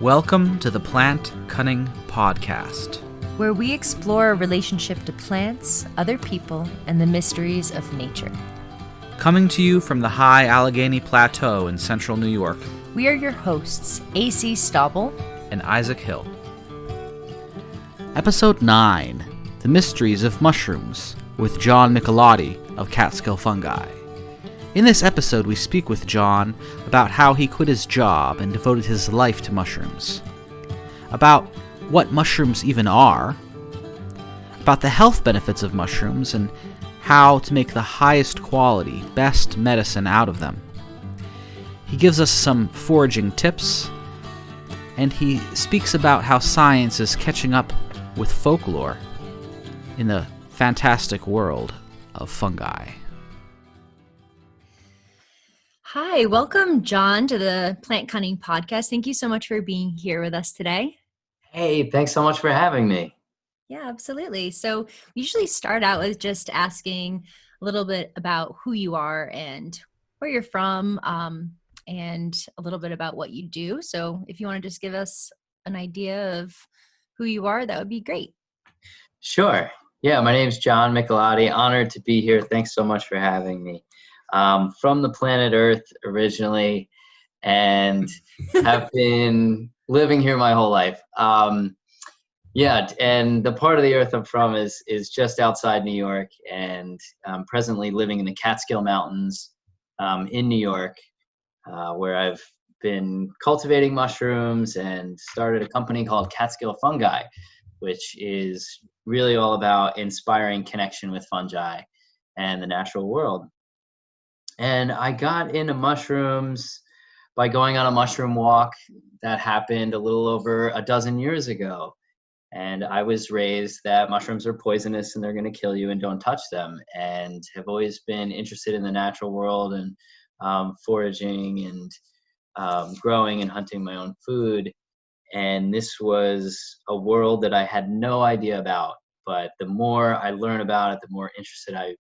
Welcome to the Plant Cunning Podcast, where we explore a relationship to plants, other people, and the mysteries of nature. Coming to you from the high Allegheny Plateau in central New York. We are your hosts, A.C. Staubel and Isaac Hill. Episode 9, The Mysteries of Mushrooms, with John Michelotti of Catskill Fungi. In this episode, we speak with John about how he quit his job and devoted his life to mushrooms, about what mushrooms even are, about the health benefits of mushrooms and how to make the highest quality, best medicine out of them. He gives us some foraging tips, and he speaks about how science is catching up with folklore in the fantastic world of fungi. Hi, welcome, John, to the Plant Cunning Podcast. Thank you so much for being here with us today. Hey, thanks so much for having me. Yeah, absolutely. So we usually start out with just asking a little bit about who you are and where you're from, and a little bit about what you do. So if you want to just give us an idea of who you are, that would be great. Sure. Yeah, my name's John Michelotti. Honored to be here. Thanks so much for having me. From the planet Earth originally, and have been living here my whole life. Yeah, and the part of the earth I'm from is just outside New York, and I'm presently living in the Catskill Mountains in New York, where I've been cultivating mushrooms and started a company called Catskill Fungi, which is really all about inspiring connection with fungi and the natural world. And I got into mushrooms by going on a mushroom walk that happened a little over a dozen years ago. And I was raised that mushrooms are poisonous and they're going to kill you and don't touch them, and have always been interested in the natural world and foraging and growing and hunting my own food. And this was a world that I had no idea about. But the more I learn about it, the more interested I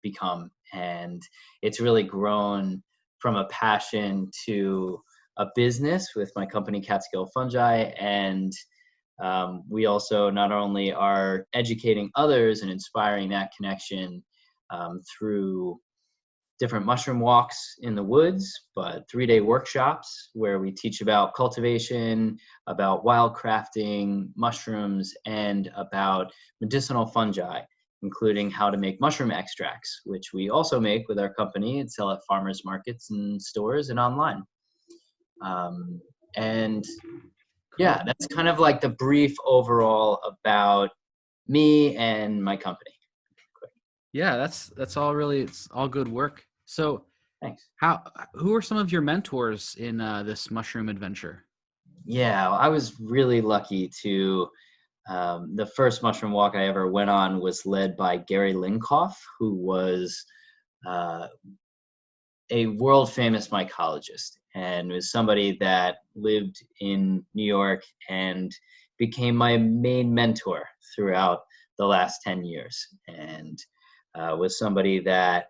become. And it's really grown from a passion to a business with my company Catskill Fungi. And we also not only are educating others and inspiring that connection through different mushroom walks in the woods, but 3-day workshops where we teach about cultivation, about wild crafting mushrooms, and about medicinal fungi, including how to make mushroom extracts, which we also make with our company and sell at farmers markets and stores and online. And yeah, that's kind of like the brief overall about me and my company. Yeah, that's all really, it's all good work. So Thanks. Who are some of your mentors in this mushroom adventure? Yeah, I was really lucky to the first mushroom walk I ever went on was led by Gary Linkoff, who was a world famous mycologist and was somebody that lived in New York and became my main mentor throughout the last 10 years, and was somebody that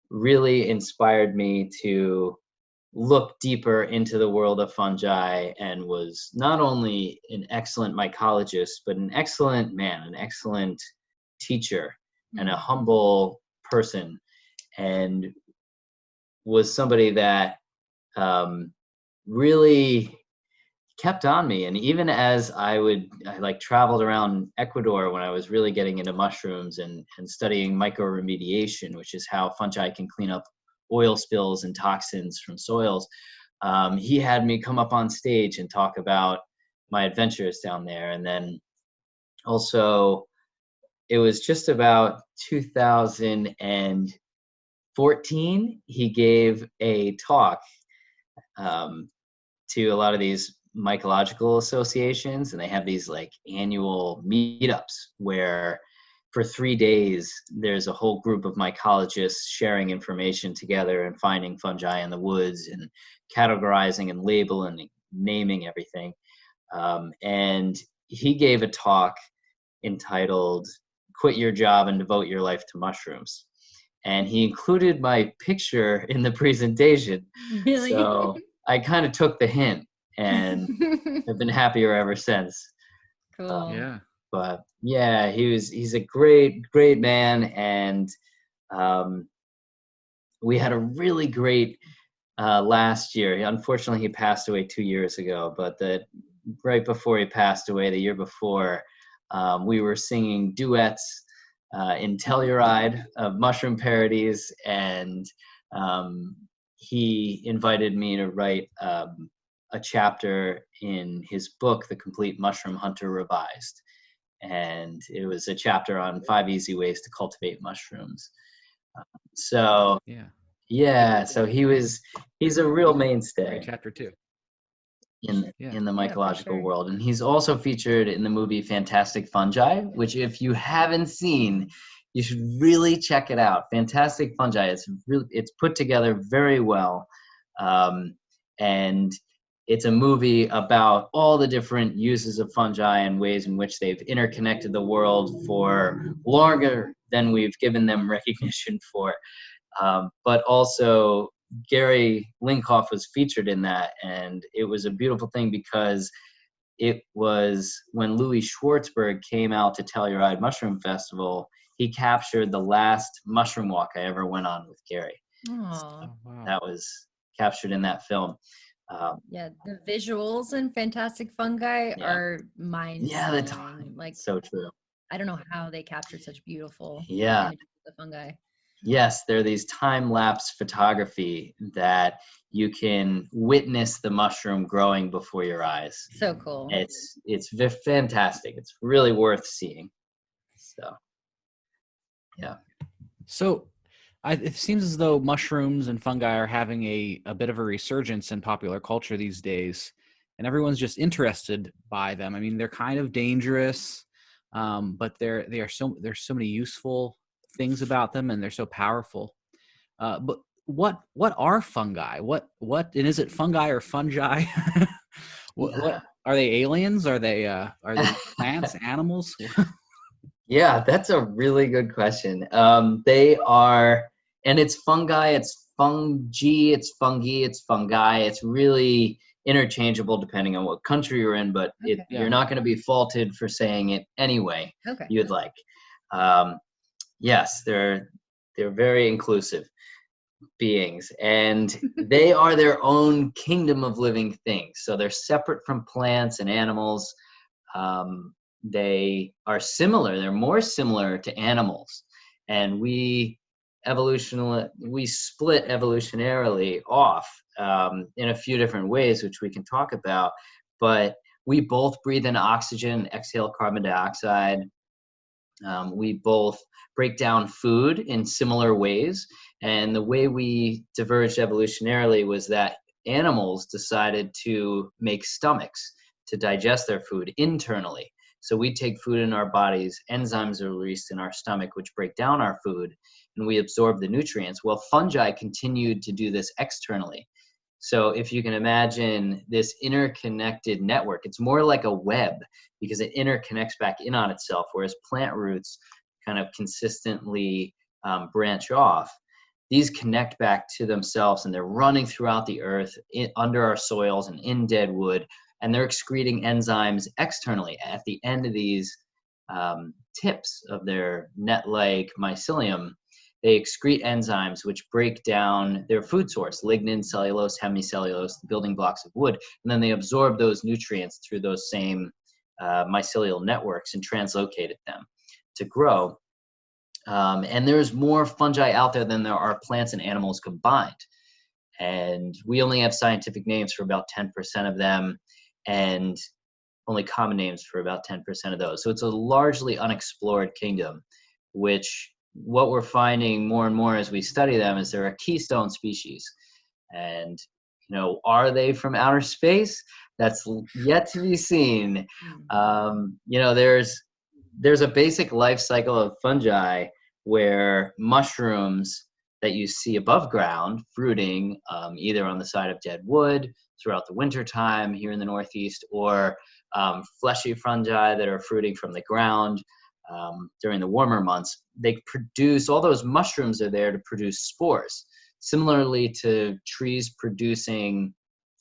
really inspired me to look deeper into the world of fungi, and was not only an excellent mycologist, but an excellent man, an excellent teacher, and a humble person, and was somebody that really kept on me. And even as I traveled around Ecuador when I was really getting into mushrooms and studying mycoremediation, which is how fungi can clean up oil spills and toxins from soils. He had me come up on stage and talk about my adventures down there. And then also, it was just about 2014, he gave a talk to a lot of these mycological associations, and they have these like annual meetups where for 3 days there's a whole group of mycologists sharing information together and finding fungi in the woods and categorizing and labeling and naming everything. And he gave a talk entitled "Quit Your Job and Devote Your Life to Mushrooms." And he included my picture in the presentation. Really? So I kind of took the hint. and I've been happier ever since. Cool. Yeah. But yeah, he's a great man, and we had a really great last year. Unfortunately, he passed away 2 years ago, but right before he passed away, the year before, we were singing duets in Telluride of mushroom parodies, and he invited me to write a chapter in his book, The Complete Mushroom Hunter Revised. And it was a chapter on 5 easy ways to cultivate mushrooms. So so he's a real mainstay. Great chapter 2. In the mycological sure. world. And he's also featured in the movie Fantastic Fungi, which if you haven't seen, you should really check it out. Fantastic Fungi, it's put together very well. And it's a movie about all the different uses of fungi and ways in which they've interconnected the world for longer than we've given them recognition for. But also Gary Linkoff was featured in that, and it was a beautiful thing because it was when Louis Schwartzberg came out to Telluride Mushroom Festival, he captured the last mushroom walk I ever went on with Gary. So wow. that was captured in that film. The visuals in Fantastic Fungi are mind-blowing. Like, so true. I don't know how they captured such beautiful images of the fungi. Yes, there are these time-lapse photography that you can witness the mushroom growing before your eyes. So cool. It's fantastic. It's really worth seeing. So, yeah. So it seems as though mushrooms and fungi are having a bit of a resurgence in popular culture these days, and everyone's just interested by them. I mean, they're kind of dangerous, but there's so many useful things about them, and they're so powerful. But what are fungi? What and is it fungi or fungi? What are they? Aliens? Are they plants? Animals? Yeah, that's a really good question. They are, and it's fungi, it's fungi, it's fungi, it's fungi. It's really interchangeable depending on what country you're in, but you're not going to be faulted for saying it anyway you'd like. Yes, they're very inclusive beings, and they are their own kingdom of living things. So they're separate from plants and animals. They are similar. They're more similar to animals, and we split evolutionarily off in a few different ways, which we can talk about. But we both breathe in oxygen, exhale carbon dioxide. We both break down food in similar ways, and the way we diverged evolutionarily was that animals decided to make stomachs to digest their food internally. So we take food in our bodies, enzymes are released in our stomach, which break down our food, and we absorb the nutrients. Well, fungi continued to do this externally. So if you can imagine this interconnected network, it's more like a web because it interconnects back in on itself, whereas plant roots kind of consistently branch off. These connect back to themselves, and they're running throughout the earth, under our soils and in dead wood, and they're excreting enzymes externally at the end of these tips of their net-like mycelium. They excrete enzymes which break down their food source, lignin, cellulose, hemicellulose, the building blocks of wood, and then they absorb those nutrients through those same mycelial networks and translocated them to grow. And there's more fungi out there than there are plants and animals combined. And we only have scientific names for about 10% of them, and only common names for about 10% of those. So it's a largely unexplored kingdom, which what we're finding more and more as we study them is they're a keystone species. And, are they from outer space? That's yet to be seen. There's a basic life cycle of fungi where mushrooms that you see above ground fruiting either on the side of dead wood throughout the winter time here in the Northeast, or fleshy fungi that are fruiting from the ground during the warmer months. They produce, all those mushrooms are there to produce spores, similarly to trees producing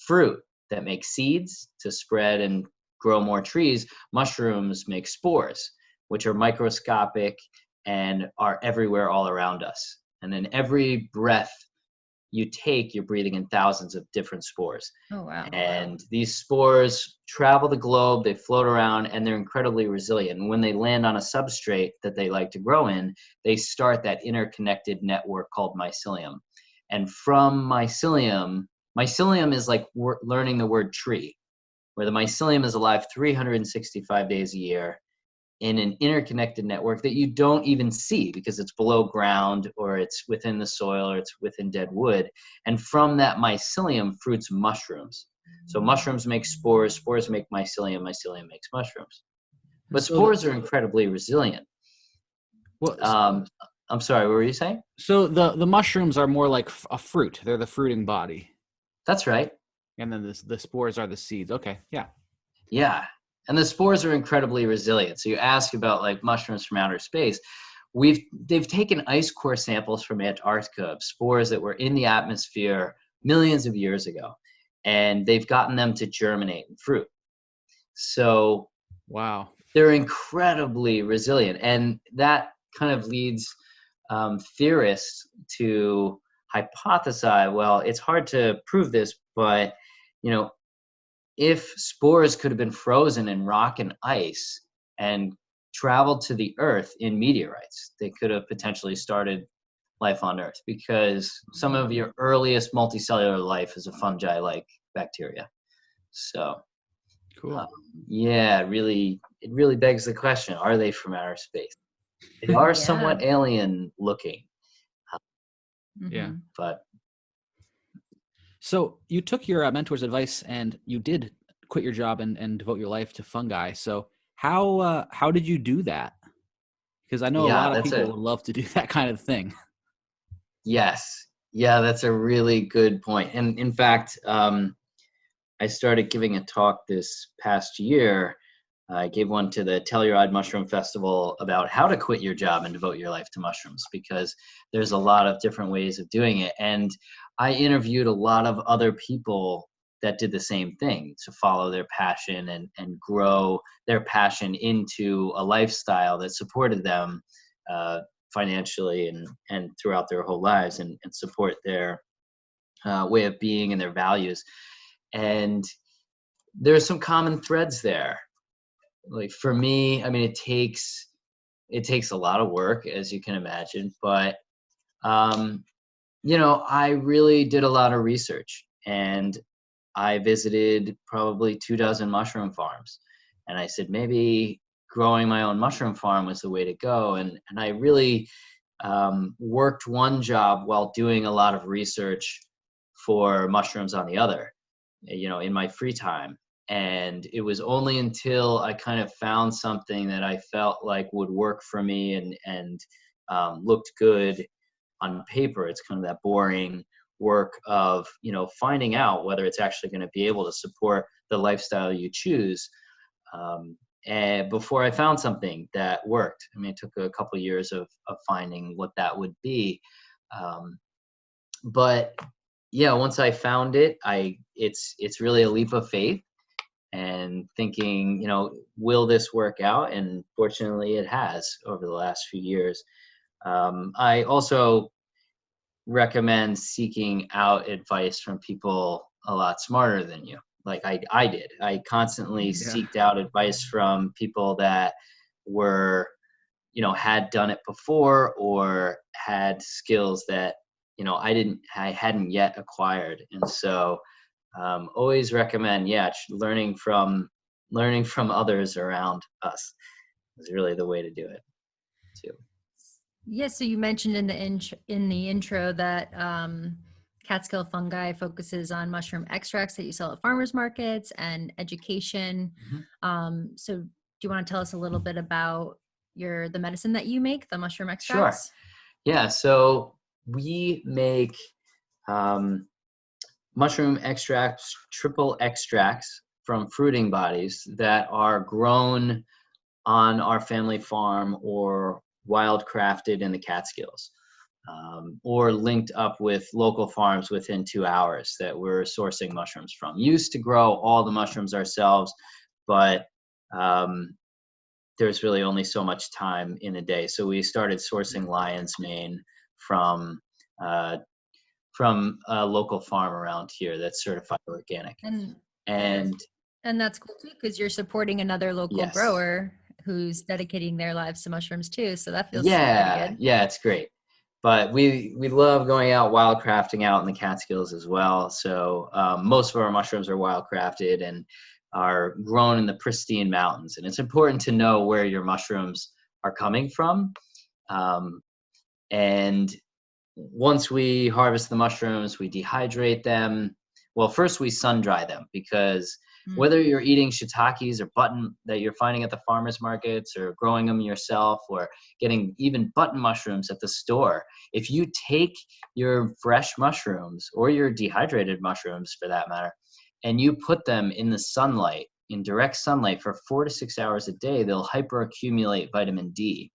fruit that make seeds to spread and grow more trees. Mushrooms make spores, which are microscopic and are everywhere all around us. And then every breath you take, you're breathing in thousands of different spores. Oh, wow. And these spores travel the globe, they float around, and they're incredibly resilient. And when they land on a substrate that they like to grow in, they start that interconnected network called mycelium. And from mycelium is like learning the word tree, where the mycelium is alive 365 days a year in an interconnected network that you don't even see because it's below ground or it's within the soil or it's within dead wood. And from that mycelium fruits mushrooms. So mushrooms make spores, spores make mycelium, mycelium makes mushrooms. But So spores are incredibly resilient. Well, I'm sorry, what were you saying? so the mushrooms are more like a fruit. They're the fruiting body. That's right. And then the spores are the seeds. Okay, yeah. Yeah. And the spores are incredibly resilient. So you ask about like mushrooms from outer space. They've taken ice core samples from Antarctica of spores that were in the atmosphere millions of years ago, and they've gotten them to germinate in fruit. So Wow. they're incredibly resilient, and that kind of leads theorists to hypothesize, well, it's hard to prove this, but if spores could have been frozen in rock and ice and traveled to the earth in meteorites, they could have potentially started life on earth, because some of your earliest multicellular life is a fungi like bacteria. So Cool. yeah, it really begs the question, are they from outer space? They are somewhat alien looking. Yeah. But so you took your mentor's advice and you did quit your job and devote your life to fungi. So how did you do that? Because I know a lot of people would love to do that kind of thing. Yes. Yeah, that's a really good point. And in fact, I started giving a talk this past year. I gave one to the Telluride Mushroom Festival about how to quit your job and devote your life to mushrooms, because there's a lot of different ways of doing it. And I interviewed a lot of other people that did the same thing, to follow their passion and grow their passion into a lifestyle that supported them financially and throughout their whole lives, and support their way of being and their values. And there's some common threads there. Like for me, I mean, it takes a lot of work, as you can imagine, but I really did a lot of research, and I visited probably 24 mushroom farms, and I said maybe growing my own mushroom farm was the way to go. And I really worked one job while doing a lot of research for mushrooms on the other, in my free time. And it was only until I kind of found something that I felt like would work for me and looked good on paper. It's kind of that boring work of, finding out whether it's actually going to be able to support the lifestyle you choose. And before I found something that worked, I mean, it took a couple of years of finding what that would be. But yeah, once I found it, it's really a leap of faith, and thinking, will this work out? And fortunately it has over the last few years. I also recommend seeking out advice from people a lot smarter than you. Like I did. I constantly seeked out advice from people that were, had done it before, or had skills that, I hadn't yet acquired. And so always recommend, learning from others around us is really the way to do it too. Yeah, so you mentioned in the intro that Catskill Fungi focuses on mushroom extracts that you sell at farmers markets and education. So do you want to tell us a little bit about the medicine that you make, the mushroom extracts? Sure. Yeah, so we make mushroom extracts, triple extracts from fruiting bodies that are grown on our family farm or wild crafted in the Catskills. or linked up with local farms within 2 hours that we're sourcing mushrooms from. Used to grow all the mushrooms ourselves, but there's really only so much time in a day. So we started sourcing lion's mane from a local farm around here that's certified organic. And that's cool too, because you're supporting another local grower who's dedicating their lives to mushrooms too. So that feels pretty good. Yeah, it's great. But we love going out wildcrafting out in the Catskills as well. So most of our mushrooms are wildcrafted and are grown in the pristine mountains. And it's important to know where your mushrooms are coming from. And once we harvest the mushrooms, we dehydrate them. Well, first we sun dry them, because whether you're eating shiitakes or button that you're finding at the farmers markets, or growing them yourself, or getting even button mushrooms at the store, if you take your fresh mushrooms, or your dehydrated mushrooms for that matter, and you put them in the sunlight, in direct sunlight for 4 to 6 hours a day, they'll hyperaccumulate vitamin D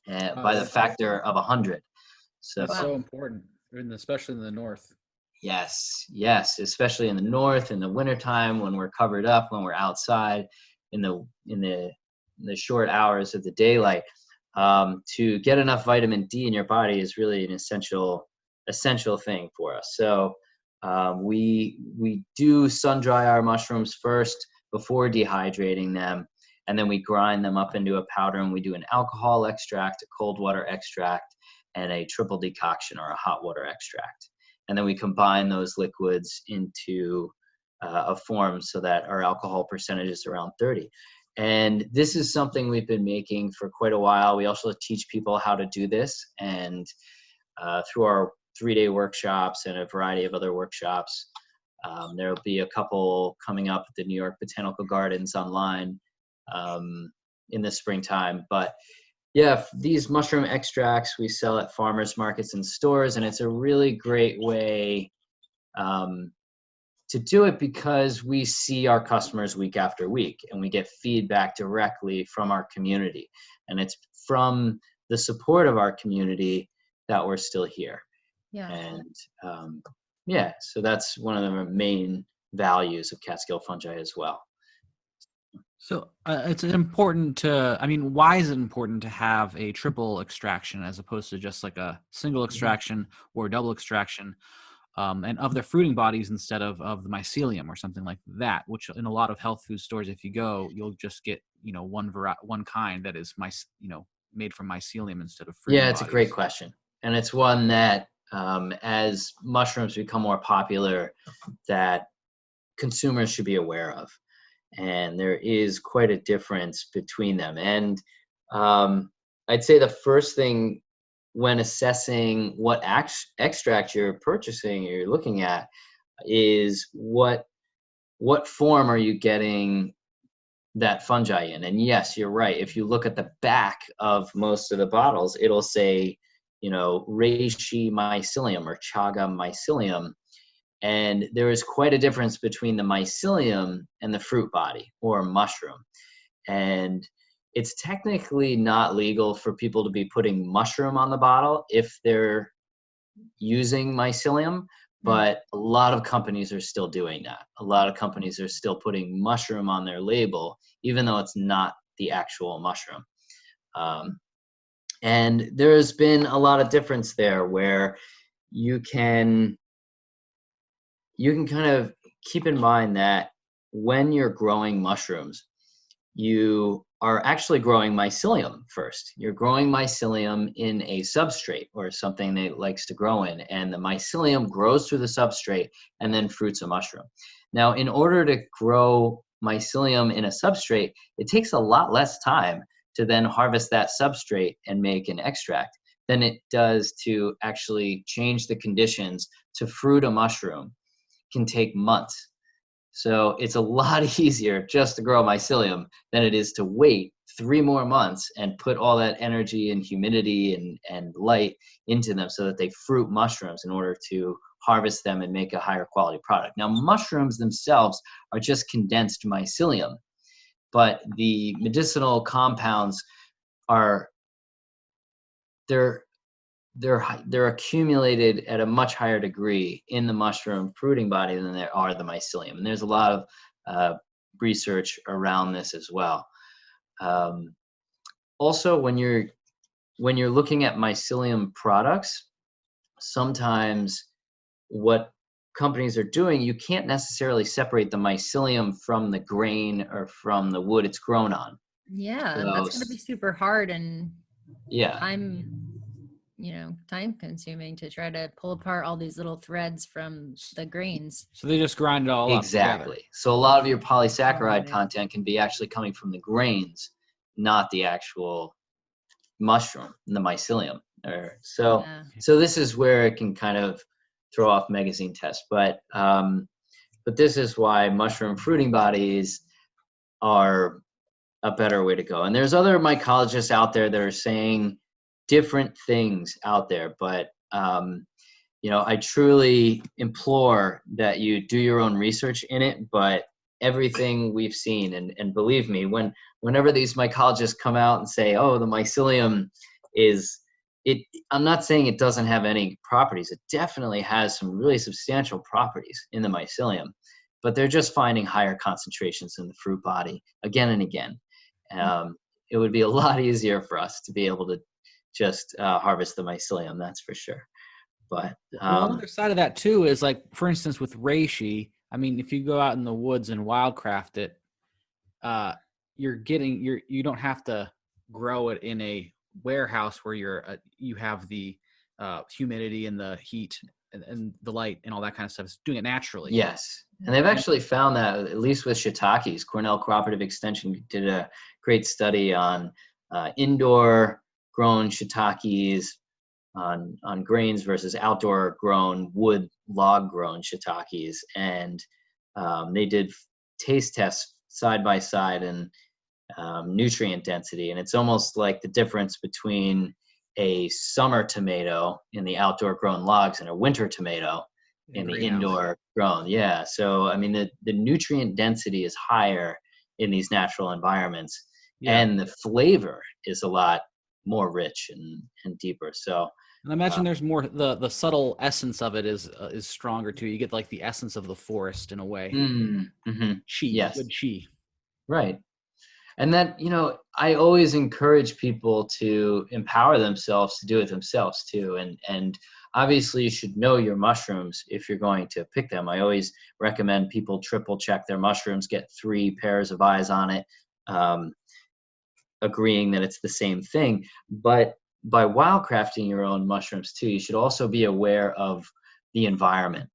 by the factor of 100. So that's so important, especially in the north. Yes, especially in the north in the wintertime, when we're covered up, when we're outside in the short hours of the daylight. To get enough vitamin D in your body is really an essential thing for us. So we do sun dry our mushrooms first before dehydrating them, and then we grind them up into a powder, and we do an alcohol extract, a cold water extract, and a triple decoction, or a hot water extract. And then we combine those liquids into a form so that our alcohol percentage is around 30. And this is something we've been making for quite a while. We also teach people how to do this. And through our 3-day workshops and a variety of other workshops, there will be a couple coming up at the New York Botanical Gardens online in the springtime. But yeah, these mushroom extracts we sell at farmers markets and stores, and it's a really great way to do it, because we see our customers week after week, and we get feedback directly from our community, and it's from the support of our community that we're still here. And so that's one of the main values of Catskill Fungi as well. So it's important to, why is it important to have a triple extraction as opposed to just like a single extraction or double extraction, and of the fruiting bodies instead of the mycelium or something like that, which in a lot of health food stores, if you go, you'll just get, one kind that is made from mycelium instead of fruiting bodies. It's a great question. And it's one that as mushrooms become more popular, that consumers should be aware of. And there is quite a difference between them. And I'd say the first thing when assessing what extract you're purchasing or you're looking at is what form are you getting that fungi in. And yes, you're right. If you look at the back of most of the bottles, it'll say, reishi mycelium or chaga mycelium. And there is quite a difference between the mycelium and the fruit body or mushroom. And it's technically not legal for people to be putting mushroom on the bottle if they're using mycelium, but a lot of companies are still doing that. A lot of companies are still putting mushroom on their label, even though it's not the actual mushroom. And there's been a lot of difference there where you can kind of keep in mind that when you're growing mushrooms, you are actually growing mycelium first. You're growing mycelium in a substrate or something that it likes to grow in, and the mycelium grows through the substrate and then fruits a mushroom. Now, in order to grow mycelium in a substrate, it takes a lot less time to then harvest that substrate and make an extract than it does to actually change the conditions to fruit a mushroom. Can take months. So it's a lot easier just to grow mycelium than it is to wait 3 more months and put all that energy and humidity and light into them so that they fruit mushrooms in order to harvest them and make a higher quality product. Now, mushrooms themselves are just condensed mycelium, but the medicinal compounds they're accumulated at a much higher degree in the mushroom fruiting body than there are the mycelium. And there's a lot of research around this as well. Also, when you're looking at mycelium products, sometimes what companies are doing, you can't necessarily separate the mycelium from the grain or from the wood it's grown on. Yeah, So, that's going to be super hard and yeah, time consuming to try to pull apart all these little threads from the grains. So they just grind it all up together. exactly. So a lot of your polysaccharide Right. content can be actually coming from the grains, not the actual mushroom, the mycelium. So this is where it can kind of throw off magazine tests. But this is why mushroom fruiting bodies are a better way to go. And there's other mycologists out there that are saying different things out there, but I truly implore that you do your own research in it. But everything we've seen, and believe me, whenever these mycologists come out and say, oh, the mycelium is it, I'm not saying it doesn't have any properties. It definitely has some really substantial properties in the mycelium, but they're just finding higher concentrations in the fruit body again and again. It would be a lot easier for us to be able to just harvest the mycelium, that's for sure. But one other side of that too is, like, for instance, with reishi, I mean, if you go out in the woods and wildcraft it, you don't have to grow it in a warehouse where you have the humidity and the heat and the light and all that kind of stuff. It's doing it naturally. Yes. And they've actually found that, at least with shiitakes, Cornell Cooperative Extension did a great study on indoor grown shiitakes on grains versus outdoor grown wood log grown shiitakes. And they did taste tests side by side and nutrient density. And it's almost like the difference between a summer tomato in the outdoor grown logs and a winter tomato in the indoor grown. Yeah. So, I mean, the nutrient density is higher in these natural environments, and the flavor is a lot more rich and deeper. So, and I imagine there's more, the subtle essence of it is stronger too. You get like the essence of the forest in a way. Mm-hmm. Chi, yes. Good chi. Right. And that, I always encourage people to empower themselves to do it themselves too. And obviously you should know your mushrooms if you're going to pick them. I always recommend people triple check their mushrooms, get 3 pairs of eyes on it, agreeing that it's the same thing. But by wildcrafting your own mushrooms too, you should also be aware of the environment.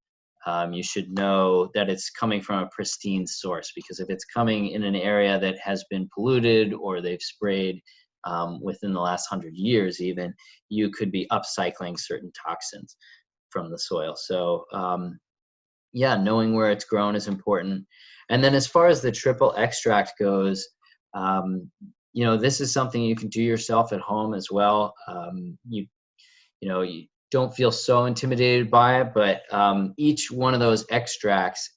You should know that it's coming from a pristine source, because if it's coming in an area that has been polluted or they've sprayed within the last 100 years even, you could be upcycling certain toxins from the soil. So knowing where it's grown is important. And then as far as the triple extract goes, this is something you can do yourself at home as well. You don't feel so intimidated by it, but each one of those extracts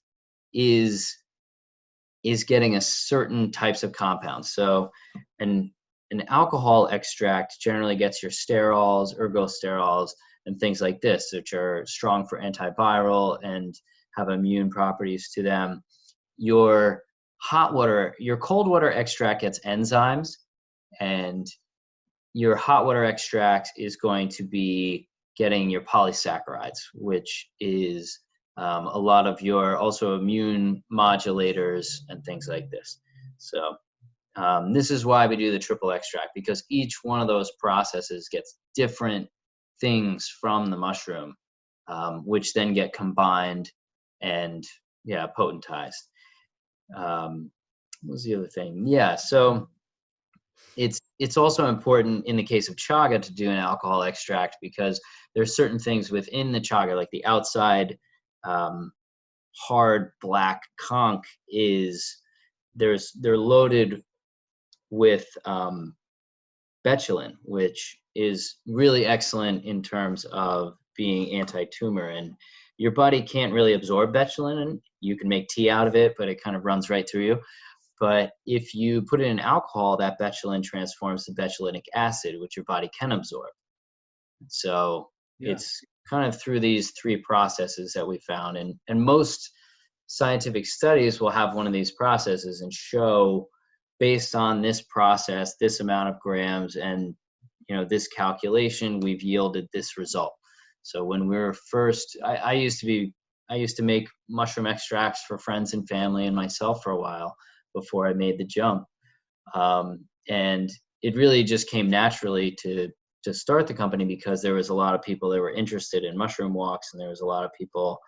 is getting a certain types of compounds. So an alcohol extract generally gets your sterols, ergosterols, and things like this, which are strong for antiviral and have immune properties to them. Your cold water extract gets enzymes, and your hot water extract is going to be getting your polysaccharides, which is a lot of your also immune modulators and things like this. So this is why we do the triple extract, because each one of those processes gets different things from the mushroom, which then get combined and potentized. What was the other thing? So it's also important in the case of chaga to do an alcohol extract, because there's certain things within the chaga, like the outside hard black conch they're loaded with betulin, which is really excellent in terms of being anti-tumor. And your body can't really absorb betulin, and you can make tea out of it, but it kind of runs right through you. But if you put it in alcohol, that betulin transforms to betulinic acid, which your body can absorb. So Yeah. it's kind of through these three processes that we found, and most scientific studies will have one of these processes and show, based on this process, this amount of grams, and this calculation, we've yielded this result. So when we were first, I used to make mushroom extracts for friends and family and myself for a while before I made the jump. And it really just came naturally to start the company, because there was a lot of people that were interested in mushroom walks, and there was a lot of people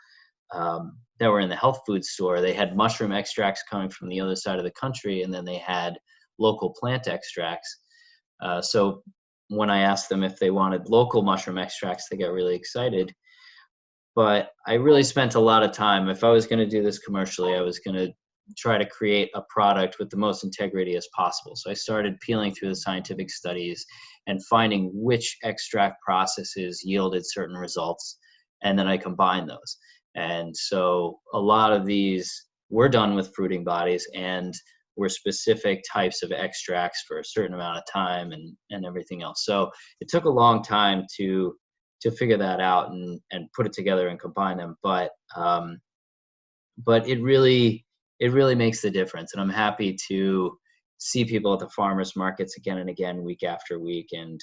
that were in the health food store. They had mushroom extracts coming from the other side of the country, and then they had local plant extracts. So when I asked them if they wanted local mushroom extracts, they got really excited. But I really spent a lot of time. If I was going to do this commercially, I was going to try to create a product with the most integrity as possible. So I started peeling through the scientific studies and finding which extract processes yielded certain results, and then I combined those. And so a lot of these were done with fruiting bodies, and were specific types of extracts for a certain amount of time, and everything else. So it took a long time to figure that out and put it together and combine them. But it really makes the difference. And I'm happy to see people at the farmers markets again and again, week after week, and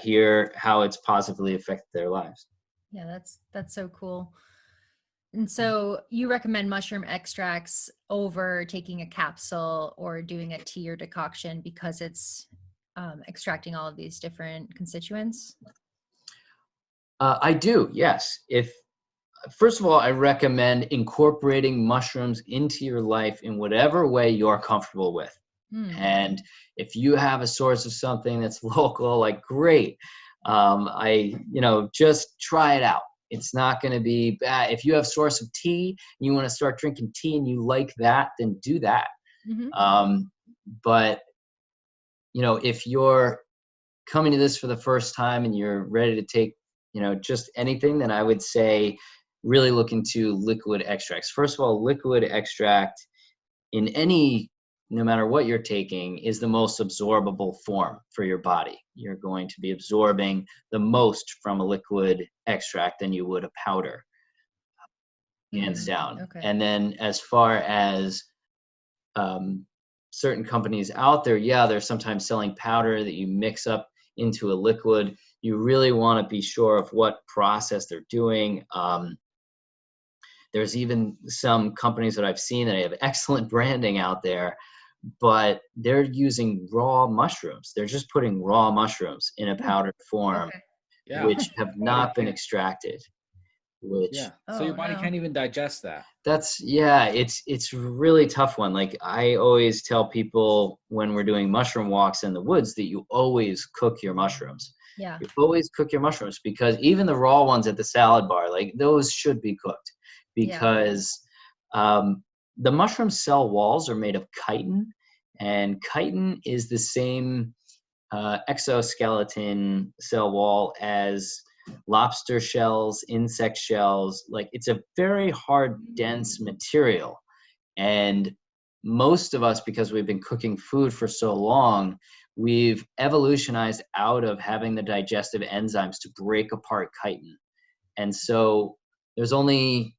hear how it's positively affected their lives. Yeah, that's so cool. And so you recommend mushroom extracts over taking a capsule or doing a tea or decoction because it's extracting all of these different constituents? I do, yes. First of all, I recommend incorporating mushrooms into your life in whatever way you're comfortable with. And if you have a source of something that's local, like, great. Just try it out. It's not going to be bad. If you have source of tea and you want to start drinking tea and you like that, then do that. But if you're coming to this for the first time and you're ready to take, just anything, then I would say really look into liquid extracts. First of all, liquid extract in no matter what you're taking, is the most absorbable form for your body. You're going to be absorbing the most from a liquid extract than you would a powder, hands down. Okay. And then as far as certain companies out there, they're sometimes selling powder that you mix up into a liquid. You really want to be sure of what process they're doing. There's even some companies that I've seen that have excellent branding out there, but they're using raw mushrooms. They're just putting raw mushrooms in a powdered form, which have not been extracted. So your body can't even digest that. It's a really tough one. Like, I always tell people when we're doing mushroom walks in the woods that you always cook your mushrooms. Yeah. You always cook your mushrooms, because even the raw ones at the salad bar, like, those should be cooked, because the mushroom cell walls are made of chitin, and chitin is the same exoskeleton cell wall as lobster shells, insect shells. Like, it's a very hard, dense material. And most of us, because we've been cooking food for so long, we've evolutionized out of having the digestive enzymes to break apart chitin. And so there's only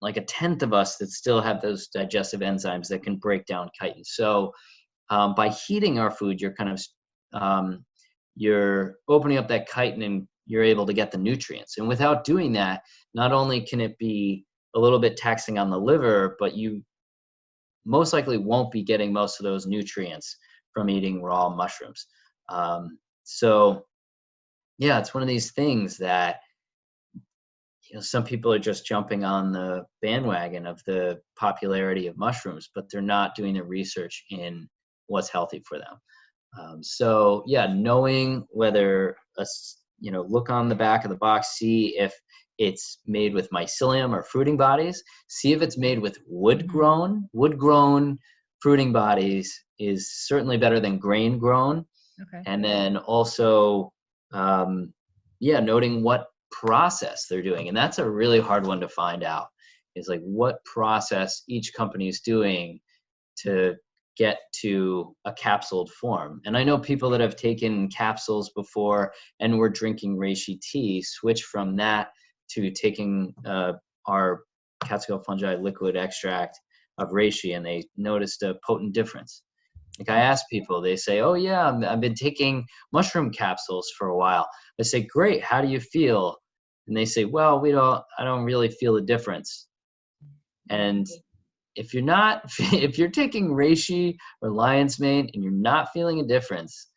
like a tenth of us that still have those digestive enzymes that can break down chitin. So by heating our food, you're kind of you're opening up that chitin, and you're able to get the nutrients. And without doing that, not only can it be a little bit taxing on the liver, but you most likely won't be getting most of those nutrients from eating raw mushrooms. So it's one of these things that some people are just jumping on the bandwagon of the popularity of mushrooms, but they're not doing the research in what's healthy for them. Knowing whether look on the back of the box, see if it's made with mycelium or fruiting bodies, see if it's made with wood grown fruiting bodies is certainly better than grain grown. Okay. And then also noting what process they're doing. And that's a really hard one to find out, is like what process each company is doing to get to a capsuled form. And I know people that have taken capsules before and were drinking reishi tea, switch from that to taking our Catskill fungi liquid extract of reishi, and they noticed a potent difference. Like I ask people, they say, "Oh yeah, I've been taking mushroom capsules for a while." I say, "Great, how do you feel?" And they say, "Well, I don't really feel a difference." And if you're not, if you're taking reishi or lion's mane and you're not feeling a difference,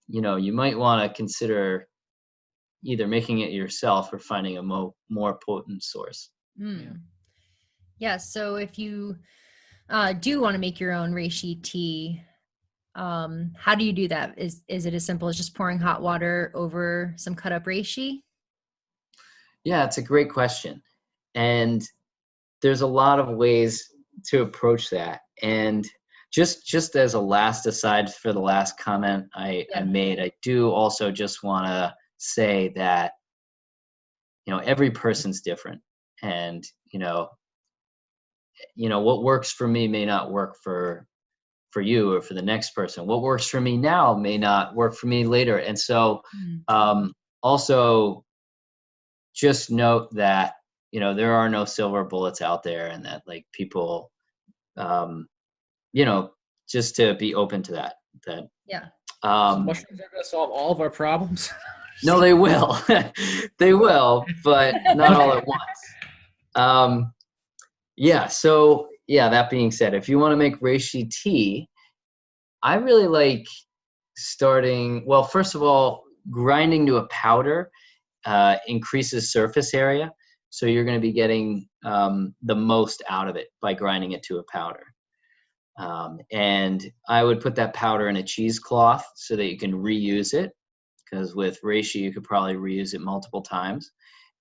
you might want to consider either making it yourself or finding a more potent source. Yeah. So if you do want to make your own reishi tea, how do you do that? Is it as simple as just pouring hot water over some cut up reishi? Yeah, it's a great question. And there's a lot of ways to approach that. And just as a last aside for the last comment I made, I do also just want to say that, every person's different. And, what works for me may not work for you or for the next person. What works for me now may not work for me later. And so also just note that, there are no silver bullets out there, and that like people, just to be open to that. So mushrooms are going to solve all of our problems? No, they will. They will, but not all at once. So that being said, if you want to make reishi tea, I really like starting, well, first of all, grinding to a powder increases surface area. So you're going to be getting the most out of it by grinding it to a powder. And I would put that powder in a cheesecloth so that you can reuse it, because with reishi, you could probably reuse it multiple times.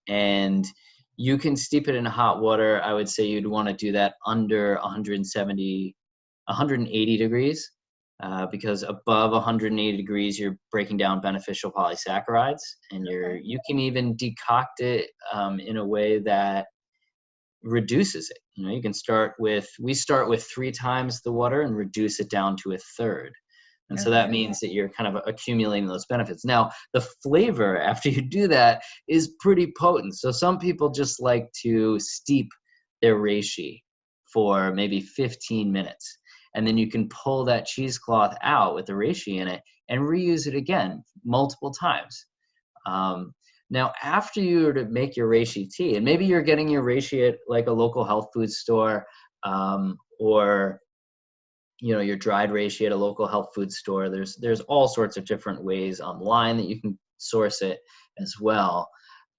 And you can steep it in hot water. I would say you'd want to do that under 180 degrees, because above 180 degrees, you're breaking down beneficial polysaccharides, and you can even decoct it in a way that reduces it. You can we start with 3 times the water and reduce it down to 1/3. And so that means that you're kind of accumulating those benefits. Now, the flavor after you do that is pretty potent. So some people just like to steep their reishi for maybe 15 minutes. And then you can pull that cheesecloth out with the reishi in it and reuse it again multiple times. Now, after you were to make your reishi tea, and maybe you're getting your reishi at like a local health food store, or your dried reishi at a local health food store. There's all sorts of different ways online that you can source it as well.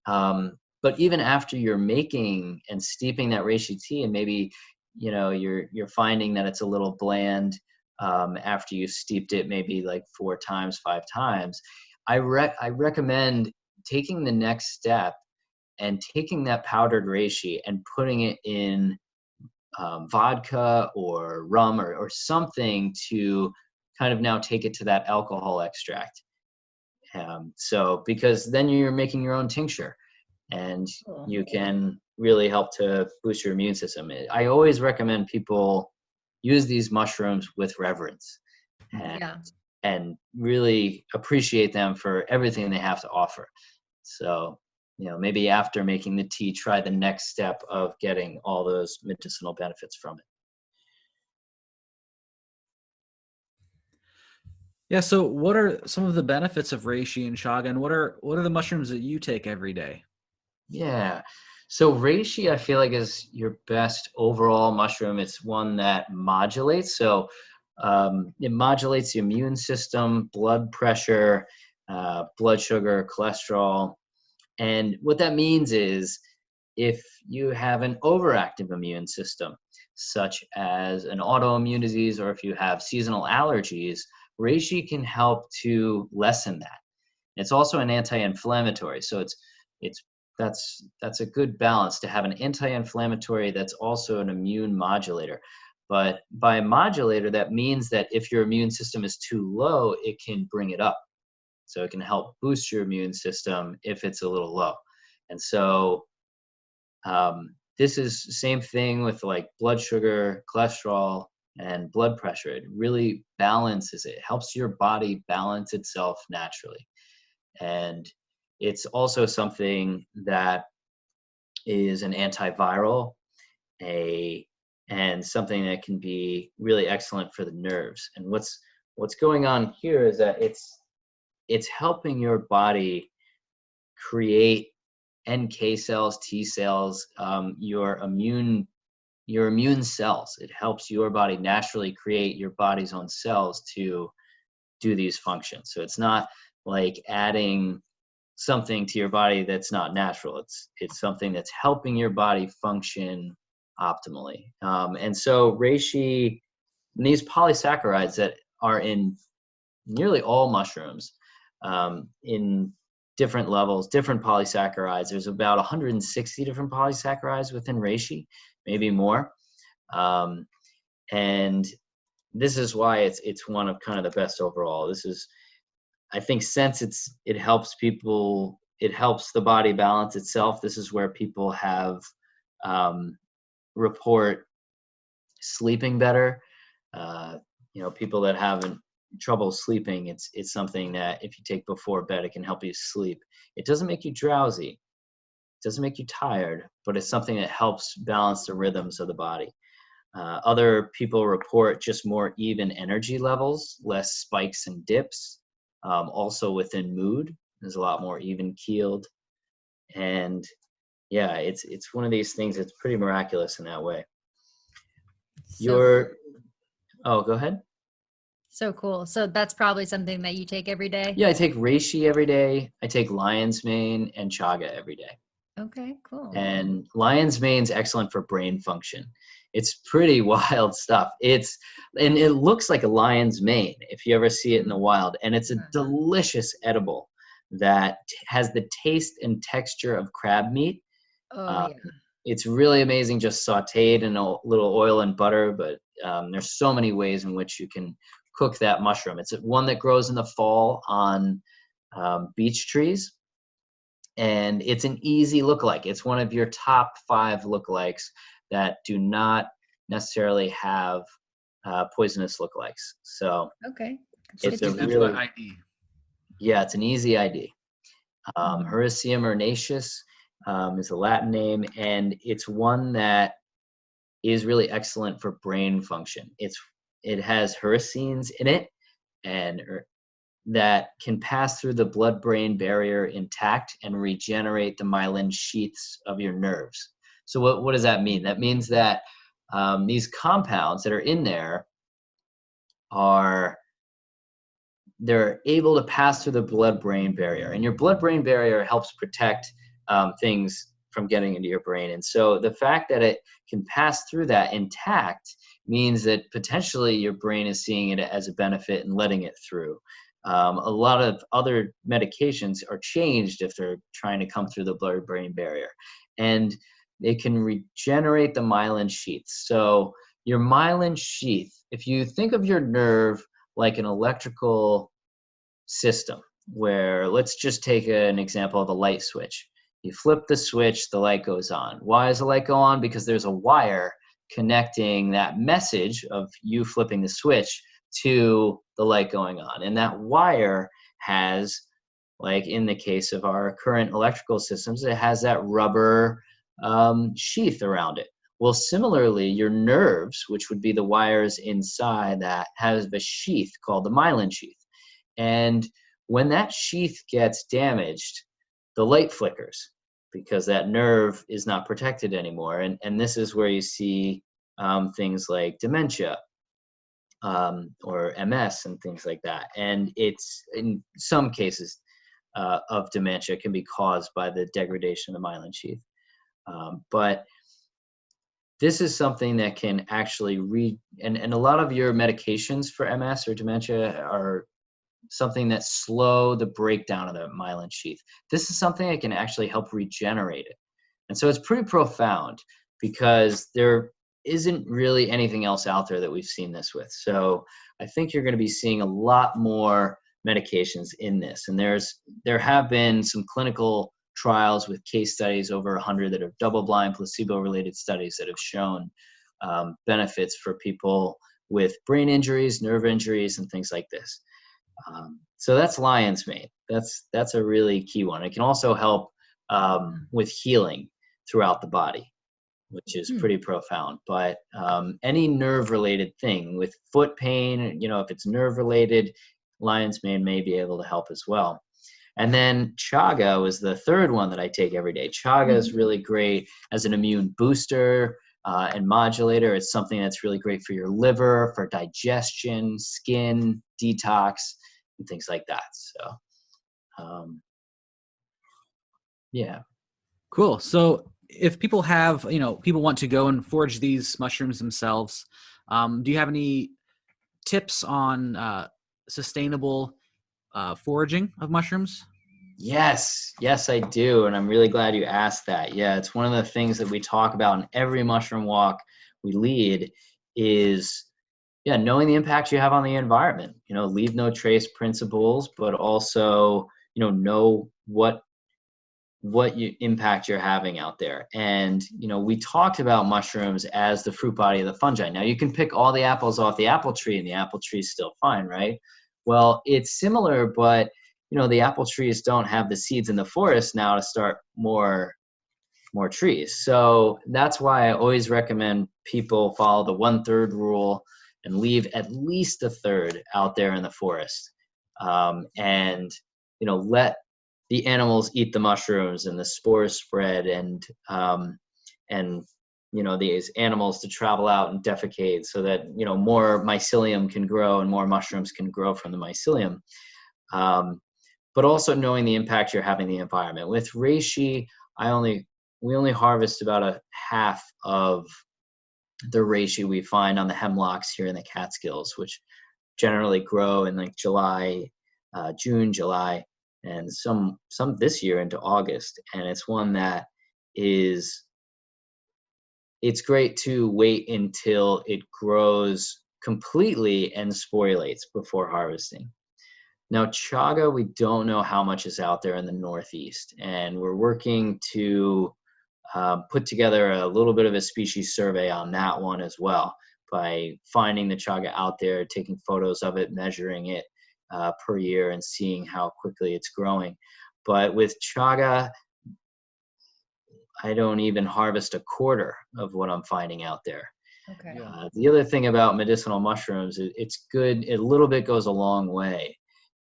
But even after you're making and steeping that reishi tea, and maybe you're finding that it's a little bland after you've steeped it maybe like 4 times, 5 times, I recommend taking the next step and taking that powdered reishi and putting it in vodka or rum or something to kind of now take it to that alcohol extract. Because then you're making your own tincture, and you can really help to boost your immune system. I always recommend people use these mushrooms with reverence and really appreciate them for everything they have to offer. So, maybe after making the tea, try the next step of getting all those medicinal benefits from it. Yeah. So what are some of the benefits of reishi and chaga, and what are the mushrooms that you take every day? Yeah. So reishi, I feel like, is your best overall mushroom. It's one that modulates. So it modulates the immune system, blood pressure, blood sugar, cholesterol. And what that means is if you have an overactive immune system, such as an autoimmune disease, or if you have seasonal allergies, reishi can help to lessen that. It's also an anti-inflammatory. So that's a good balance to have an anti-inflammatory that's also an immune modulator. But by modulator, that means that if your immune system is too low, it can bring it up. So it can help boost your immune system if it's a little low. And so this is the same thing with like blood sugar, cholesterol, and blood pressure. It really balances it. It helps your body balance itself naturally. And it's also something that is an antiviral, and something that can be really excellent for the nerves. And what's going on here is that it's helping your body create NK cells, T cells, your immune cells. It helps your body naturally create your body's own cells to do these functions. So it's not like adding something to your body that's not natural. It's something that's helping your body function optimally. And so reishi, and these polysaccharides that are in nearly all mushrooms, in different levels, different polysaccharides. There's about 160 different polysaccharides within reishi, maybe more. And this is why it's one of kind of the best overall. This is, I think, since it helps people, it helps the body balance itself. This is where people have report sleeping better. People that haven't trouble sleeping, it's something that if you take before bed, it can help you sleep. It doesn't make you drowsy, it doesn't make you tired, but it's something that helps balance the rhythms of the body. Other people report just more even energy levels, less spikes and dips. Also within mood, there's a lot more even keeled. And yeah, it's one of these things that's pretty miraculous in that way. Oh, go ahead. So cool. So that's probably something that you take every day? Yeah, I take reishi every day. I take lion's mane and chaga every day. Okay, cool. And lion's mane's excellent for brain function. It's pretty wild stuff. And it looks like a lion's mane if you ever see it in the wild. And it's a delicious edible that has the taste and texture of crab meat. Oh, yeah. It's really amazing, just sauteed in a little oil and butter, but there's so many ways in which you can cook that mushroom. It's one that grows in the fall on beech trees, and it's an easy lookalike. It's one of your top 5 lookalikes that do not necessarily have poisonous lookalikes. So okay, it's a that's really ID. Yeah, it's an easy ID. Hericium ernaceus is the Latin name, and it's one that is really excellent for brain function. It has hericines in it, and that can pass through the blood-brain barrier intact and regenerate the myelin sheaths of your nerves. So what does that mean? That means that these compounds that are in there they're able to pass through the blood-brain barrier, and your blood-brain barrier helps protect things from getting into your brain. And so the fact that it can pass through that intact means that potentially your brain is seeing it as a benefit and letting it through. A lot of other medications are changed if they're trying to come through the blood-brain barrier, and they can regenerate the myelin sheaths. So your myelin sheath, if you think of your nerve like an electrical system, where let's just take an example of a light switch. You flip the switch, the light goes on. Why does the light go on? Because there's a wire connecting that message of you flipping the switch to the light going on. And that wire has, like in the case of our current electrical systems, it has that rubber sheath around it. Well, similarly, your nerves, which would be the wires inside that, have a sheath called the myelin sheath. And when that sheath gets damaged, the light flickers because that nerve is not protected anymore. And this is where you see things like dementia or MS and things like that. And it's, in some cases of dementia, can be caused by the degradation of the myelin sheath. But this is something that can actually and a lot of your medications for MS or dementia are something that slow the breakdown of the myelin sheath. This is something that can actually help regenerate it. And so it's pretty profound because there isn't really anything else out there that we've seen this with. So I think you're going to be seeing a lot more medications in this. And there have been some clinical trials with case studies, over 100 that are double-blind, placebo-related studies that have shown benefits for people with brain injuries, nerve injuries, and things like this. So that's lion's mane. That's a really key one. It can also help with healing throughout the body, which is pretty profound. But any nerve-related thing with foot pain, if it's nerve-related, lion's mane may be able to help as well. And then chaga was the third one that I take every day. Chaga is really great as an immune booster and modulator. It's something that's really great for your liver, for digestion, skin, detox, and things like that. So, yeah. Cool. So if people have, people want to go and forage these mushrooms themselves, do you have any tips on sustainable foraging of mushrooms? Yes, I do. And I'm really glad you asked that. Yeah, it's one of the things that we talk about in every mushroom walk we lead is, knowing the impact you have on the environment, leave no trace principles, but also, know what impact you're having out there. And, we talked about mushrooms as the fruit body of the fungi. Now you can pick all the apples off the apple tree and the apple tree is still fine, right? Well, it's similar, but the apple trees don't have the seeds in the forest now to start more trees. So that's why I always recommend people follow the 1/3 rule and leave at least a third out there in the forest. And, let the animals eat the mushrooms and the spores spread and these animals to travel out and defecate so that, more mycelium can grow and more mushrooms can grow from the mycelium. But also knowing the impact you're having on the environment. With reishi, we only harvest about a half of the reishi we find on the hemlocks here in the Catskills, which generally grow in like June, July, and some this year into August. And it's one that it's great to wait until it grows completely and sporulates before harvesting. Now, chaga, we don't know how much is out there in the Northeast, and we're working to put together a little bit of a species survey on that one as well by finding the chaga out there, taking photos of it, measuring it per year, and seeing how quickly it's growing. But with chaga, I don't even harvest a quarter of what I'm finding out there. Okay. The other thing about medicinal mushrooms, it's good. A little bit goes a long way.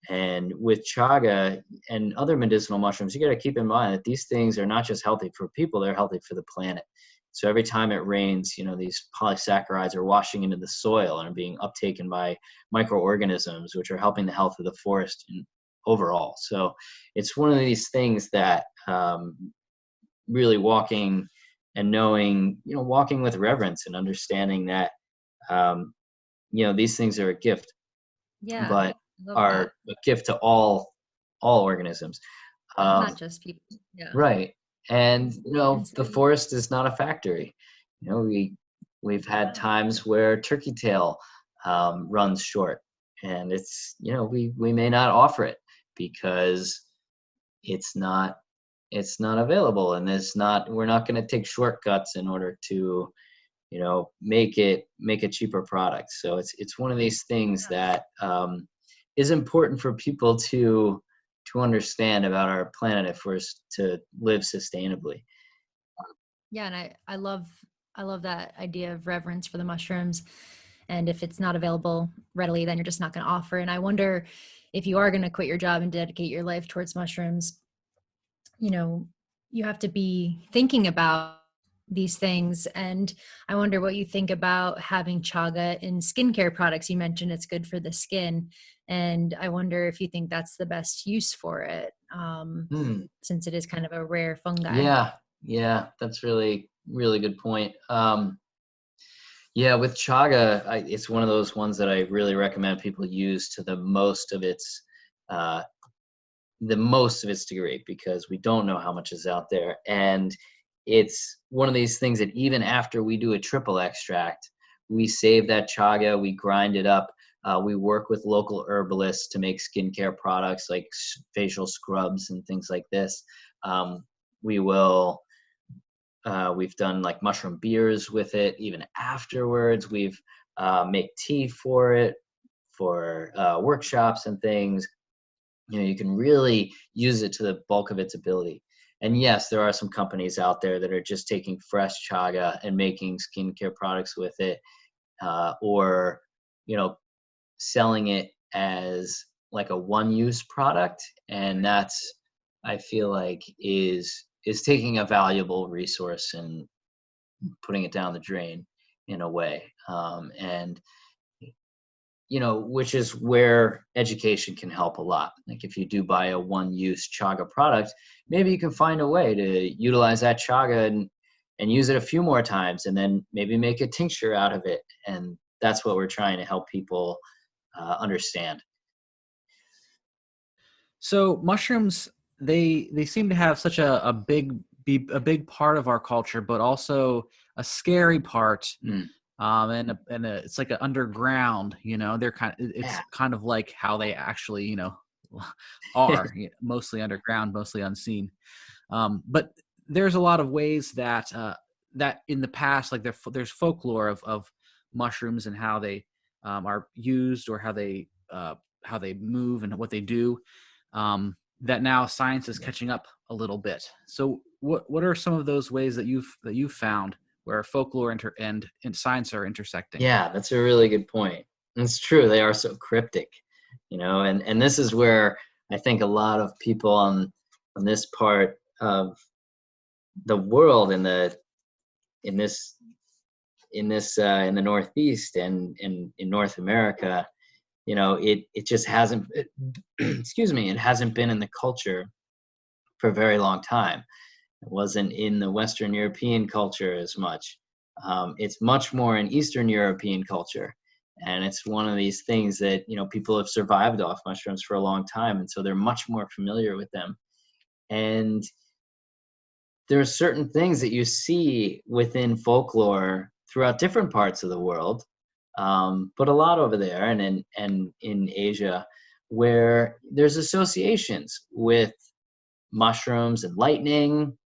And with chaga and other medicinal mushrooms, you got to keep in mind that these things are not just healthy for people, they're healthy for the planet. So every time it rains, these polysaccharides are washing into the soil and are being uptaken by microorganisms, which are helping the health of the forest overall. So it's one of these things that really walking and knowing, walking with reverence and understanding that, these things are a gift. Yeah. But are a gift to all organisms. Not just people. Yeah. Right. And, And the forest is not a factory. We've had times where turkey tail runs short, and it's, we may not offer it because it's not available, and we're not going to take shortcuts in order to, make a cheaper product. So it's one of these things that is important for people to understand about our planet if we're to live sustainably. Yeah, and I love that idea of reverence for the mushrooms. And if it's not available readily, then you're just not going to offer. And I wonder if you are going to quit your job and dedicate your life towards mushrooms, you have to be thinking about these things. And I wonder what you think about having chaga in skincare products. You mentioned it's good for the skin. And I wonder if you think that's the best use for it, since it is kind of a rare fungi. Yeah, that's really, really good point. With chaga, it's one of those ones that I really recommend people use to the most of its degree, because we don't know how much is out there. And it's one of these things that even after we do a triple extract, we save that chaga, we grind it up. We work with local herbalists to make skincare products like facial scrubs and things like this. We will we've done like mushroom beers with it. Even afterwards, we've make tea for it for workshops and things. You can really use it to the bulk of its ability. And yes, there are some companies out there that are just taking fresh chaga and making skincare products with it, or selling it as like a one-use product, and that's, I feel like, is taking a valuable resource and putting it down the drain in a way. And which is where education can help a lot. Like if you do buy a one-use chaga product, maybe you can find a way to utilize that chaga and use it a few more times, and then maybe make a tincture out of it. And that's what we're trying to help people understand. So mushrooms, they seem to have such a big part of our culture, but also a scary part. It's like an underground. They're it's Yeah. kind of like how they actually are mostly underground, mostly unseen. But there's a lot of ways that that in the past, like there's folklore of mushrooms and how they are used, or how they move and what they do, that now science is catching up a little bit. So what are some of those ways that you've found where folklore and science are intersecting? Yeah, that's a really good point. It's true, they are so cryptic, and this is where I think a lot of people on this part of the world, in the Northeast and in North America, it just hasn't excuse me, it hasn't been in the culture for a very long time. It wasn't in the Western European culture as much. It's much more in Eastern European culture. And it's one of these things that, people have survived off mushrooms for a long time. And so they're much more familiar with them. And there are certain things that you see within folklore throughout different parts of the world, but a lot over there and in Asia, where there's associations with mushrooms and lightning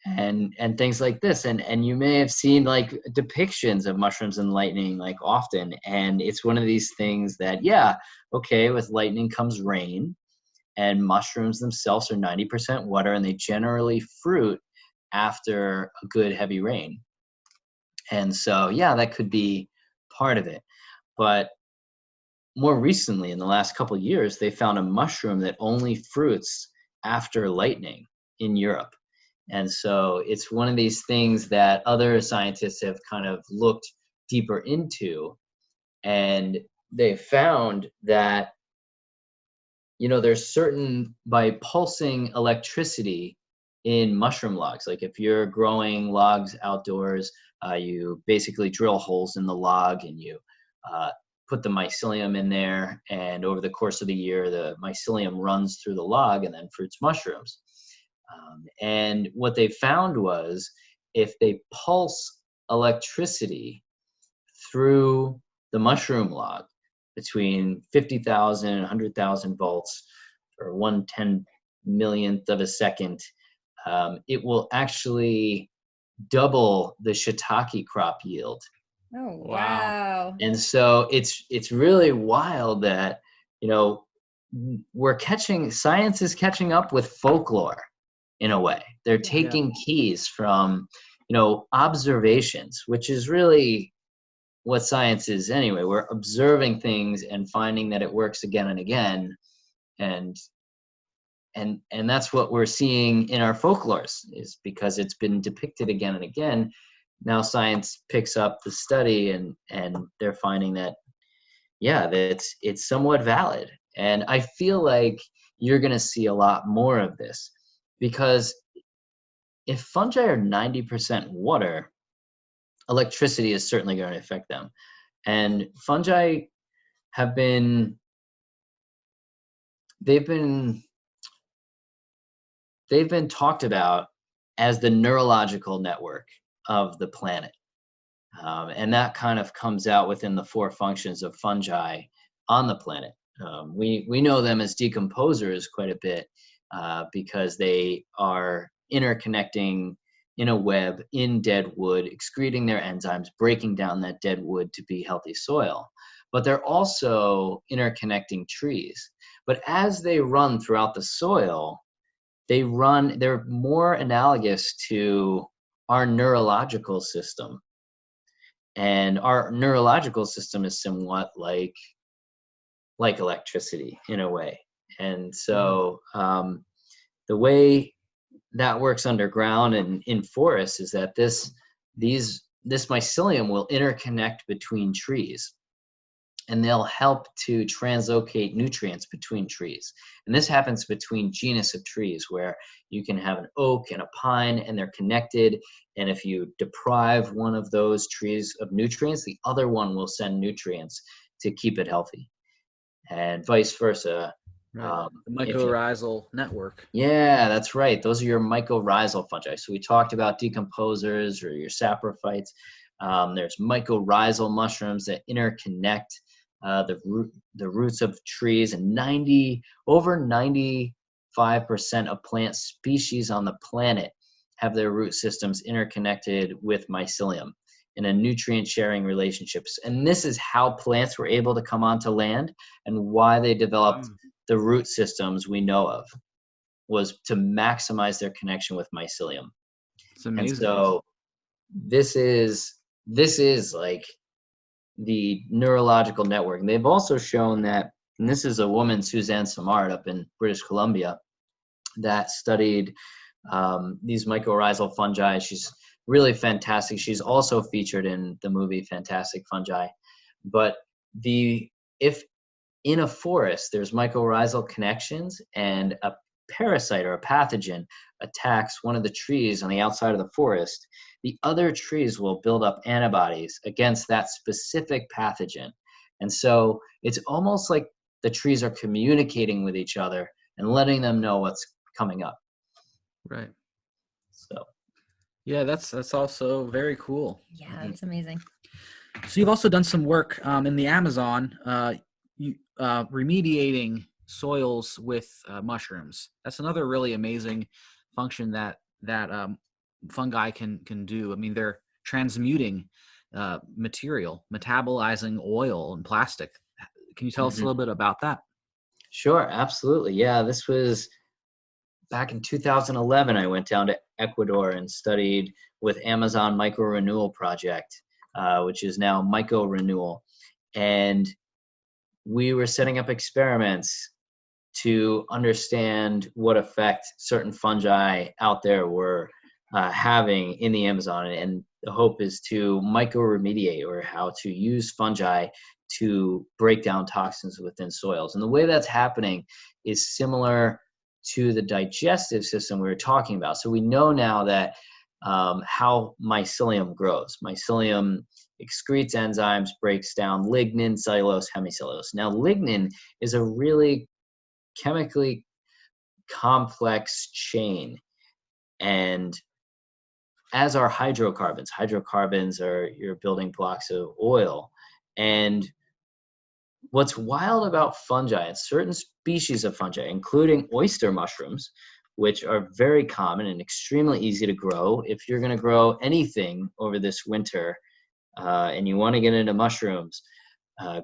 and things like this, and you may have seen like depictions of mushrooms and lightning like often, and it's one of these things that, yeah, okay, with lightning comes rain, and mushrooms themselves are 90% water, and they generally fruit after a good heavy rain. And so, yeah, that could be part of it. But more recently, in the last couple of years, they found a mushroom that only fruits after lightning in Europe. And so it's one of these things that other scientists have kind of looked deeper into, and they found that there's certain, by pulsing electricity in mushroom logs, like if you're growing logs outdoors, you basically drill holes in the log, and you put the mycelium in there, and over the course of the year, the mycelium runs through the log and then fruits mushrooms. And what they found was, if they pulse electricity through the mushroom log between 50,000 and 100,000 volts for 1/10 millionth of a second, it will actually double the shiitake crop yield. Oh, wow. And so it's really wild that, science is catching up with folklore in a way. They're taking keys from, observations, which is really what science is anyway. We're observing things and finding that it works again and again. And that's what we're seeing in our folklores, is because it's been depicted again and again. Now science picks up the study, and they're finding that, yeah, that it's somewhat valid. And I feel like you're going to see a lot more of this, because if fungi are 90% water, electricity is certainly going to affect them. And fungi have been they've been talked about as the neurological network of the planet. And that kind of comes out within the 4 functions of fungi on the planet. We know them as decomposers quite a bit, because they are interconnecting in a web in dead wood, excreting their enzymes, breaking down that dead wood to be healthy soil. But they're also interconnecting trees. But as they run throughout the soil, they're more analogous to our neurological system. And our neurological system is somewhat like electricity in a way. And so the way that works underground and in forests is that this mycelium will interconnect between trees, and they'll help to translocate nutrients between trees. And this happens between genus of trees, where you can have an oak and a pine, and they're connected. And if you deprive one of those trees of nutrients, the other one will send nutrients to keep it healthy, and vice versa. Right. The mycorrhizal network. Yeah, that's right. Those are your mycorrhizal fungi. So we talked about decomposers or your saprophytes. There's mycorrhizal mushrooms that interconnect the roots of trees, and over 95% of plant species on the planet have their root systems interconnected with mycelium in a nutrient sharing relationships. And this is how plants were able to come onto land, and why they developed the root systems we know of, was to maximize their connection with mycelium. It's amazing. And so this is like the neurological network. And they've also shown that, and this is a woman, Suzanne Simard, up in British Columbia, that studied these mycorrhizal fungi. She's really fantastic. She's also featured in the movie Fantastic Fungi. But if in a forest there's mycorrhizal connections, and a parasite or a pathogen attacks one of the trees on the outside of the forest, the other trees will build up antibodies against that specific pathogen. And so it's almost like the trees are communicating with each other and letting them know what's coming up. Right. So yeah, that's also very cool. Yeah, that's amazing. So you've also done some work in the Amazon, remediating soils with mushrooms. That's another really amazing function that fungi can do. I mean, they're transmuting material, metabolizing oil and plastic. Can you tell us a little bit about that? Sure, absolutely. Yeah, this was back in 2011. I went down to Ecuador and studied with Amazon Micro Renewal Project, which is now Myco Renewal. And we were setting up experiments to understand what effect certain fungi out there were having in the Amazon. And the hope is to mycoremediate, or how to use fungi to break down toxins within soils. And the way that's happening is similar to the digestive system we were talking about. So we know now that how mycelium grows. Mycelium excretes enzymes, breaks down lignin, cellulose, hemicellulose. Now, lignin is a really chemically complex chain, and as are hydrocarbons. Hydrocarbons are your building blocks of oil. And what's wild about fungi, and certain species of fungi, including oyster mushrooms, which are very common and extremely easy to grow. If you're going to grow anything over this winter and you want to get into mushrooms,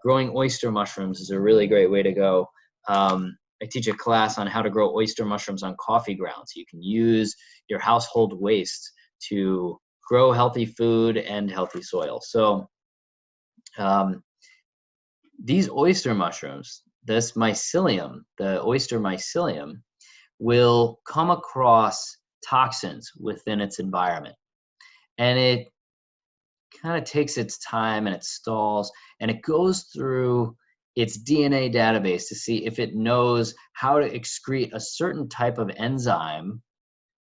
growing oyster mushrooms is a really great way to go. I teach a class on how to grow oyster mushrooms on coffee grounds. You can use your household waste to grow healthy food and healthy soil. So these oyster mushrooms, this mycelium, the oyster mycelium, will come across toxins within its environment. And it kind of takes its time, and it stalls, and it goes through its DNA database to see if it knows how to excrete a certain type of enzyme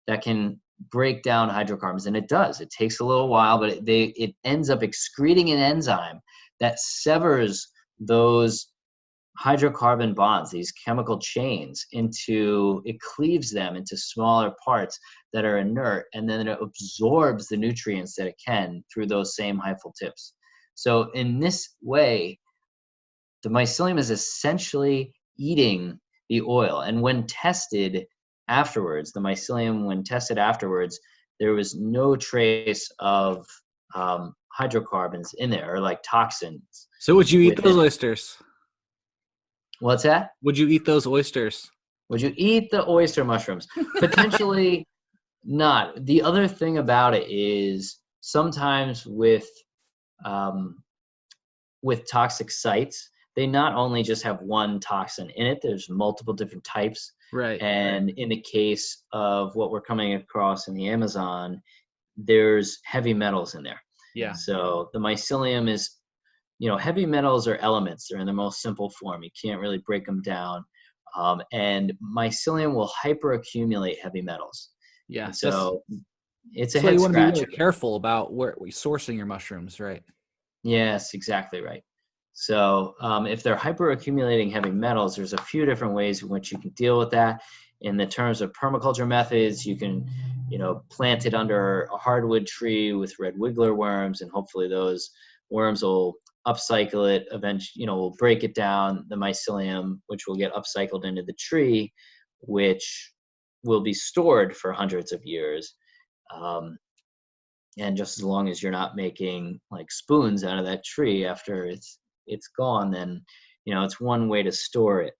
that can break down hydrocarbons. And it does. It takes a little while, but it ends up excreting an enzyme that severs those hydrocarbon bonds, these chemical chains, it cleaves them into smaller parts that are inert, and then it absorbs the nutrients that it can through those same hyphal tips. So in this way, the mycelium is essentially eating the oil. And when tested afterwards, the mycelium, when tested afterwards, there was no trace of hydrocarbons in there, or like toxins. So would you eat within those it. oysters? What's that? Would you eat those oysters? Would you eat the oyster mushrooms? Potentially not. The other thing about it is sometimes with toxic sites, they not only just have one toxin in it, there's multiple different types. Right. And in the case of what we're coming across in the Amazon, there's heavy metals in there. Yeah. So the mycelium is, heavy metals are elements. They're in their most simple form. You can't really break them down. And mycelium will hyperaccumulate heavy metals. Yeah. And so it's a That's why head you want to be scratcher. really careful about where you're sourcing your mushrooms, right? Yes, exactly right. So if they're hyperaccumulating heavy metals, there's a few different ways in which you can deal with that. In the terms of permaculture methods, you can, plant it under a hardwood tree with red wiggler worms, and hopefully those worms will upcycle it. Eventually, will break it down, the mycelium, which will get upcycled into the tree, which will be stored for hundreds of years. And just as long as you're not making like spoons out of that tree after it's gone, then it's one way to store it.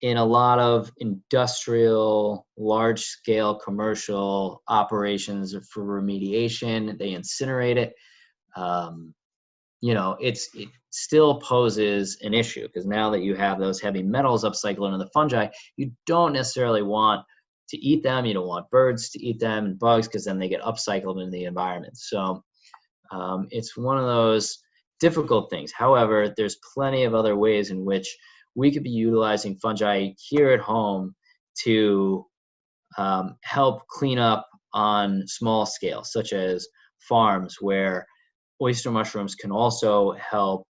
In a lot of industrial, large-scale commercial operations for remediation, they incinerate it. It still poses an issue, because now that you have those heavy metals upcycled into the fungi, you don't necessarily want to eat them. You don't want birds to eat them and bugs, because then they get upcycled into the environment. So it's one of those difficult things. However, there's plenty of other ways in which we could be utilizing fungi here at home to help clean up on small scale, such as farms, where oyster mushrooms can also help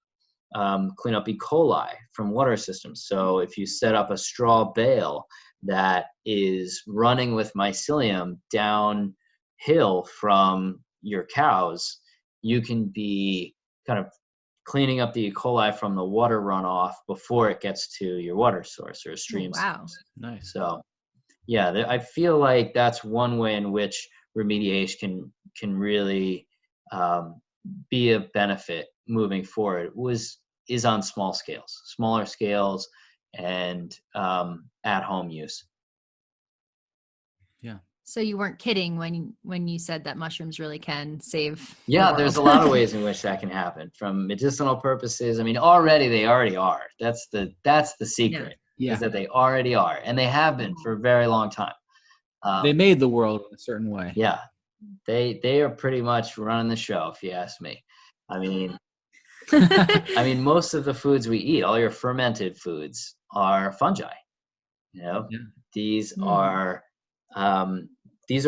clean up E. coli from water systems. So if you set up a straw bale that is running with mycelium downhill from your cows, you can be kind of cleaning up the E. coli from the water runoff before it gets to your water source or stream. Wow. Nice. So yeah, I feel like that's one way in which remediation can really be a benefit moving forward. Is on smaller scales, and at home use. Yeah. So you weren't kidding when you said that mushrooms really can save the Yeah, world. there's a lot of ways in which that can happen. From medicinal purposes, I mean, they already are. That's the secret. Yeah. Is that they already are, and they have been for a very long time. They made the world in a certain way. Yeah, they are pretty much running the show, if you ask me. I mean, most of the foods we eat, all your fermented foods, are fungi. Yeah. These are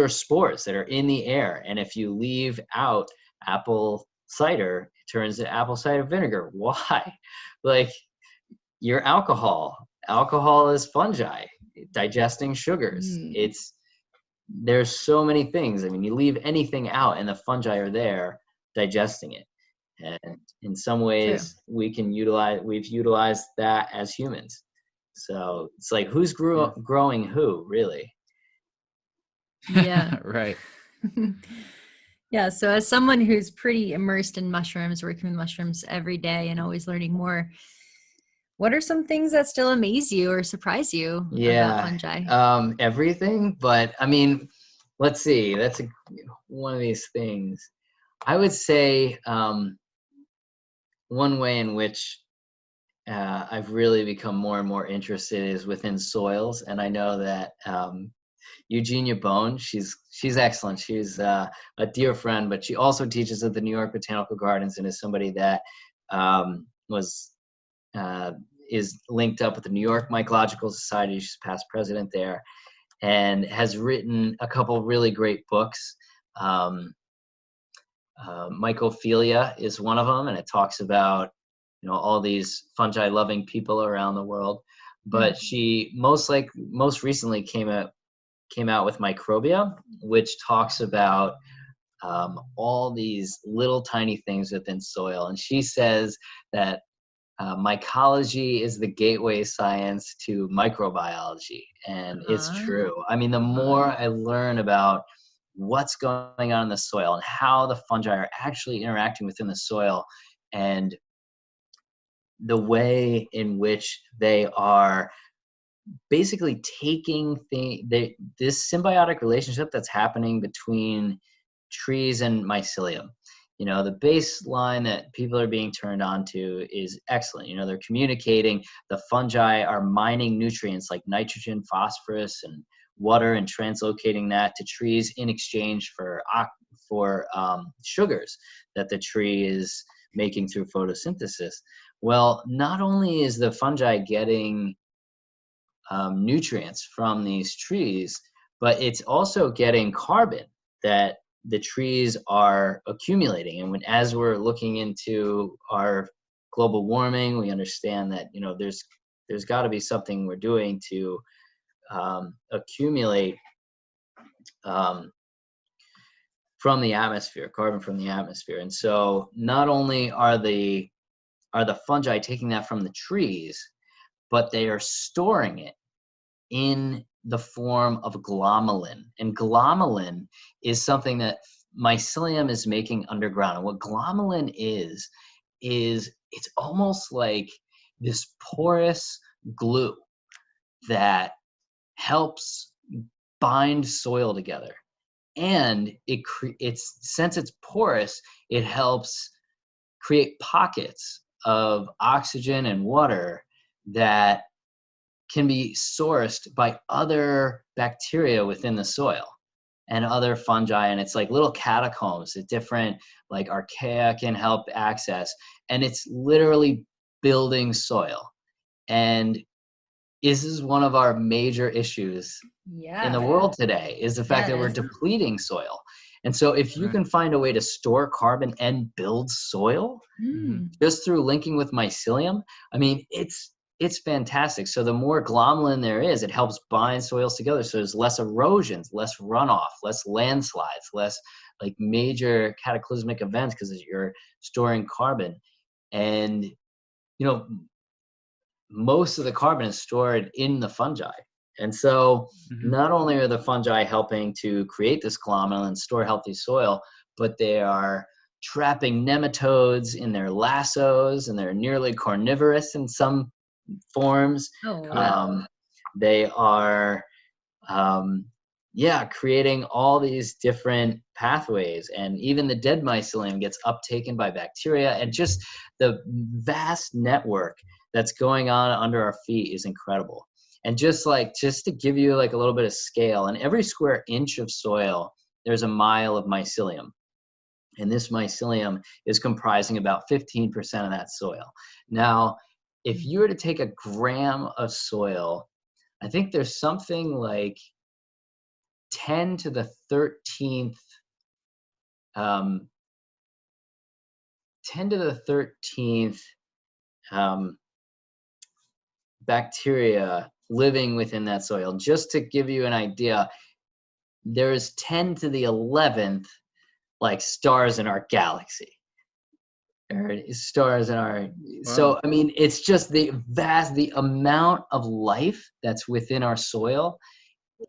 spores that are in the air, and if you leave out apple cider, it turns to apple cider vinegar. Why? Like your alcohol is fungi digesting sugars. There's so many things. I mean, you leave anything out and the fungi are there digesting it. And in some ways, we've utilized that as humans. So it's like, who's growing who, really? Yeah. Right. Yeah. So as someone who's pretty immersed in mushrooms, working with mushrooms every day and always learning more, what are some things that still amaze you or surprise you about fungi? Everything. But I mean, let's see. That's one of these things. I would say one way in which I've really become more and more interested is within soils. And I know that Eugenia Bone, she's excellent. She's a dear friend, but she also teaches at the New York Botanical Gardens and is somebody that is linked up with the New York Mycological Society. She's past president there, and has written a couple really great books. Mycophilia is one of them, and it talks about all these fungi loving people around the world. But she most recently came out with Microbia, which talks about all these little tiny things within soil. And she says that mycology is the gateway science to microbiology. And it's true. I mean, the more I learn about what's going on in the soil and how the fungi are actually interacting within the soil, and the way in which they are basically taking this symbiotic relationship that's happening between trees and mycelium. You know, the baseline that people are being turned on to is excellent. You know, they're communicating. The fungi are mining nutrients like nitrogen, phosphorus, and water, and translocating that to trees in exchange for sugars that the tree is making through photosynthesis. Well, not only is the fungi getting nutrients from these trees, but it's also getting carbon that the trees are accumulating. And as we're looking into our global warming, we understand that, you know, there's got to be something we're doing to accumulate from the atmosphere, carbon from the atmosphere. And so not only are the fungi taking that from the trees, but they are storing it in the form of glomalin. And glomalin is something that mycelium is making underground. And what glomalin is it's almost like this porous glue that helps bind soil together. And since it's porous, it helps create pockets of oxygen and water that can be sourced by other bacteria within the soil and other fungi. And it's like little catacombs that different like archaea can help access. And it's literally building soil. And this is one of our major issues in the world today, is the fact that we're depleting soil. And so if you can find a way to store carbon and build soil just through linking with mycelium, I mean, it's fantastic. So the more glomalin there is, it helps bind soils together. So there's less erosions, less runoff, less landslides, less like major cataclysmic events because you're storing carbon. And, you know, most of the carbon is stored in the fungi. And so not only are the fungi helping to create this glomalin and store healthy soil, but they are trapping nematodes in their lassos, and they're nearly carnivorous in some forms. They are creating all these different pathways, and even the dead mycelium gets uptaken by bacteria, and just the vast network that's going on under our feet is incredible. And just to give you like a little bit of scale, in every square inch of soil there's a mile of mycelium. And this mycelium is comprising about 15% of that soil. Now, if you were to take a gram of soil, I think there's something like 10 to the 13th bacteria living within that soil. Just to give you an idea, there's 10 to the 11th like stars in our galaxy. Stars in our So I mean, it's just the amount of life that's within our soil.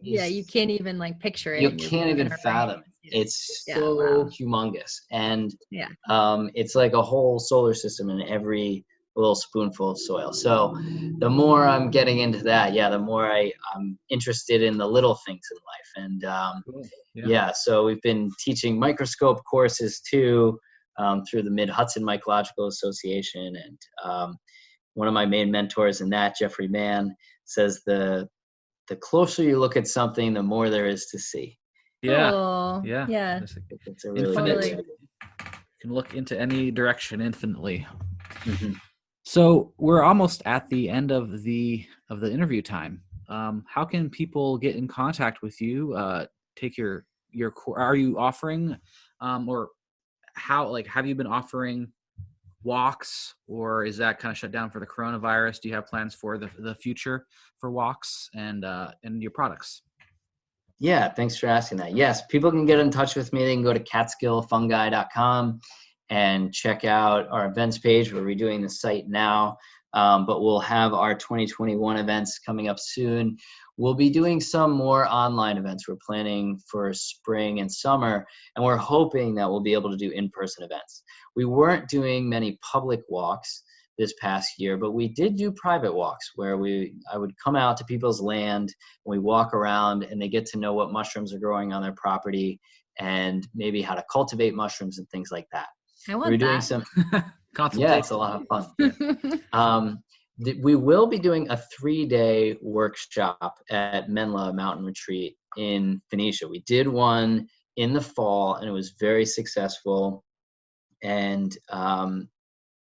You can't even like picture it. You can't even fathom. It's so humongous. And it's like a whole solar system in every little spoonful of soil. So the more I'm getting into that, the more I'm interested in the little things in life. And so we've been teaching microscope courses too, through the Mid-Hudson Mycological Association. And one of my main mentors in that, Jeffrey Mann, says the closer you look at something, the more there is to see. It's a really infinite. You can look into any direction infinitely. So we're almost at the end of the interview time. How can people get in contact with you? Take your are you offering, or how, like, have you been offering walks, or is that kind of shut down for the coronavirus? Do you have plans for the future for walks and your products? Yeah, thanks for asking that. Yes, people can get in touch with me. They can go to catskillfungi.com, and check out our events page. We're redoing the site now, but we'll have our 2021 events coming up soon. We'll be doing some more online events. We're planning for spring and summer, and we're hoping that we'll be able to do in-person events. We weren't doing many public walks this past year, but we did do private walks where I would come out to people's land and we walk around and they get to know what mushrooms are growing on their property and maybe how to cultivate mushrooms and things like that. I want We're doing that. some, yeah, it's a lot of fun. We will be doing a 3-day workshop at Menla Mountain Retreat in Phoenicia. We did one in the fall and it was very successful. And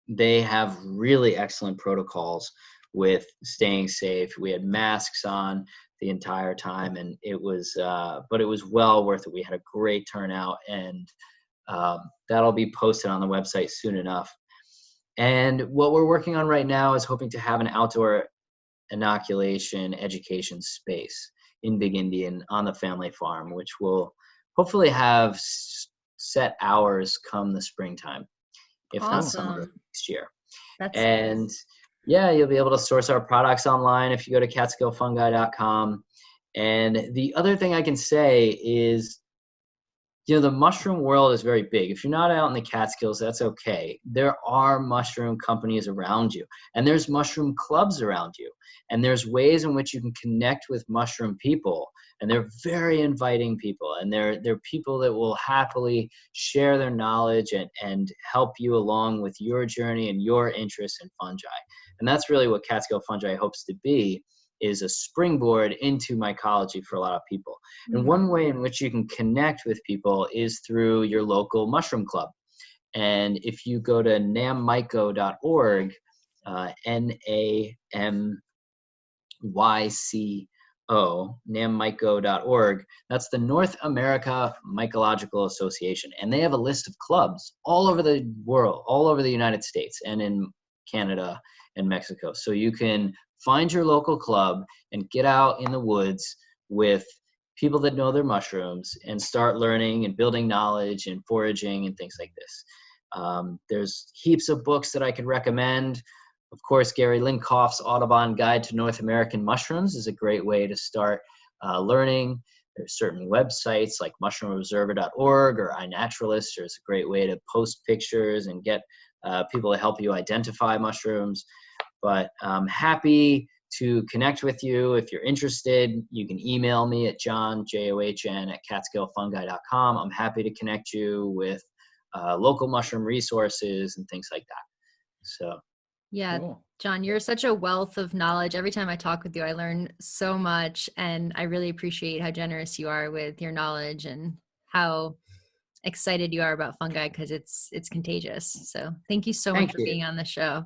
they have really excellent protocols with staying safe. We had masks on the entire time, and it was well worth it. We had a great turnout, and that'll be posted on the website soon enough. And what we're working on right now is hoping to have an outdoor inoculation education space in Big Indian on the family farm, which will hopefully have set hours come the springtime, if not summer next year. And yeah, you'll be able to source our products online if you go to catskillfungi.com. And the other thing I can say is, the mushroom world is very big. If you're not out in the Catskills, that's okay. There are mushroom companies around you, and there's mushroom clubs around you, and there's ways in which you can connect with mushroom people, and they're very inviting people, and they're people that will happily share their knowledge and help you along with your journey and your interest in fungi. And that's really what Catskill Fungi hopes to be, is a springboard into mycology for a lot of people. And one way in which you can connect with people is through your local mushroom club. And if you go to nammyco.org, NAMYCO, nammyco.org, that's the North America Mycological Association. And they have a list of clubs all over the world, all over the United States and in Canada and Mexico. So you can find your local club and get out in the woods with people that know their mushrooms and start learning and building knowledge and foraging and things like this. There's heaps of books that I could recommend. Of course, Gary Linkoff's Audubon Guide to North American Mushrooms is a great way to start learning. There's certain websites like mushroomobserver.org or iNaturalist. There's a great way to post pictures and get people to help you identify mushrooms. But I'm happy to connect with you. If you're interested, you can email me at john@catskillfungi.com. I'm happy to connect you with local mushroom resources and things like that. So, yeah, cool. John, you're such a wealth of knowledge. Every time I talk with you, I learn so much, and I really appreciate how generous you are with your knowledge and how excited you are about fungi, because it's contagious. So thank you so much for being on the show.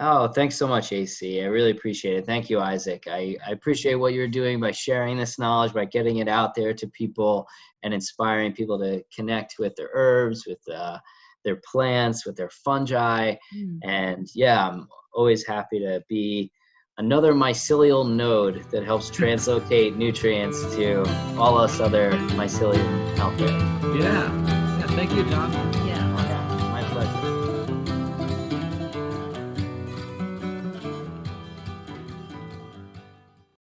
Oh, thanks so much, AC. I really appreciate it. Thank you, Isaac. I appreciate what you're doing by sharing this knowledge, by getting it out there to people and inspiring people to connect with their herbs, with their plants, with their fungi. And yeah, I'm always happy to be another mycelial node that helps translocate nutrients to all us other mycelium out there. Yeah. Thank you, John.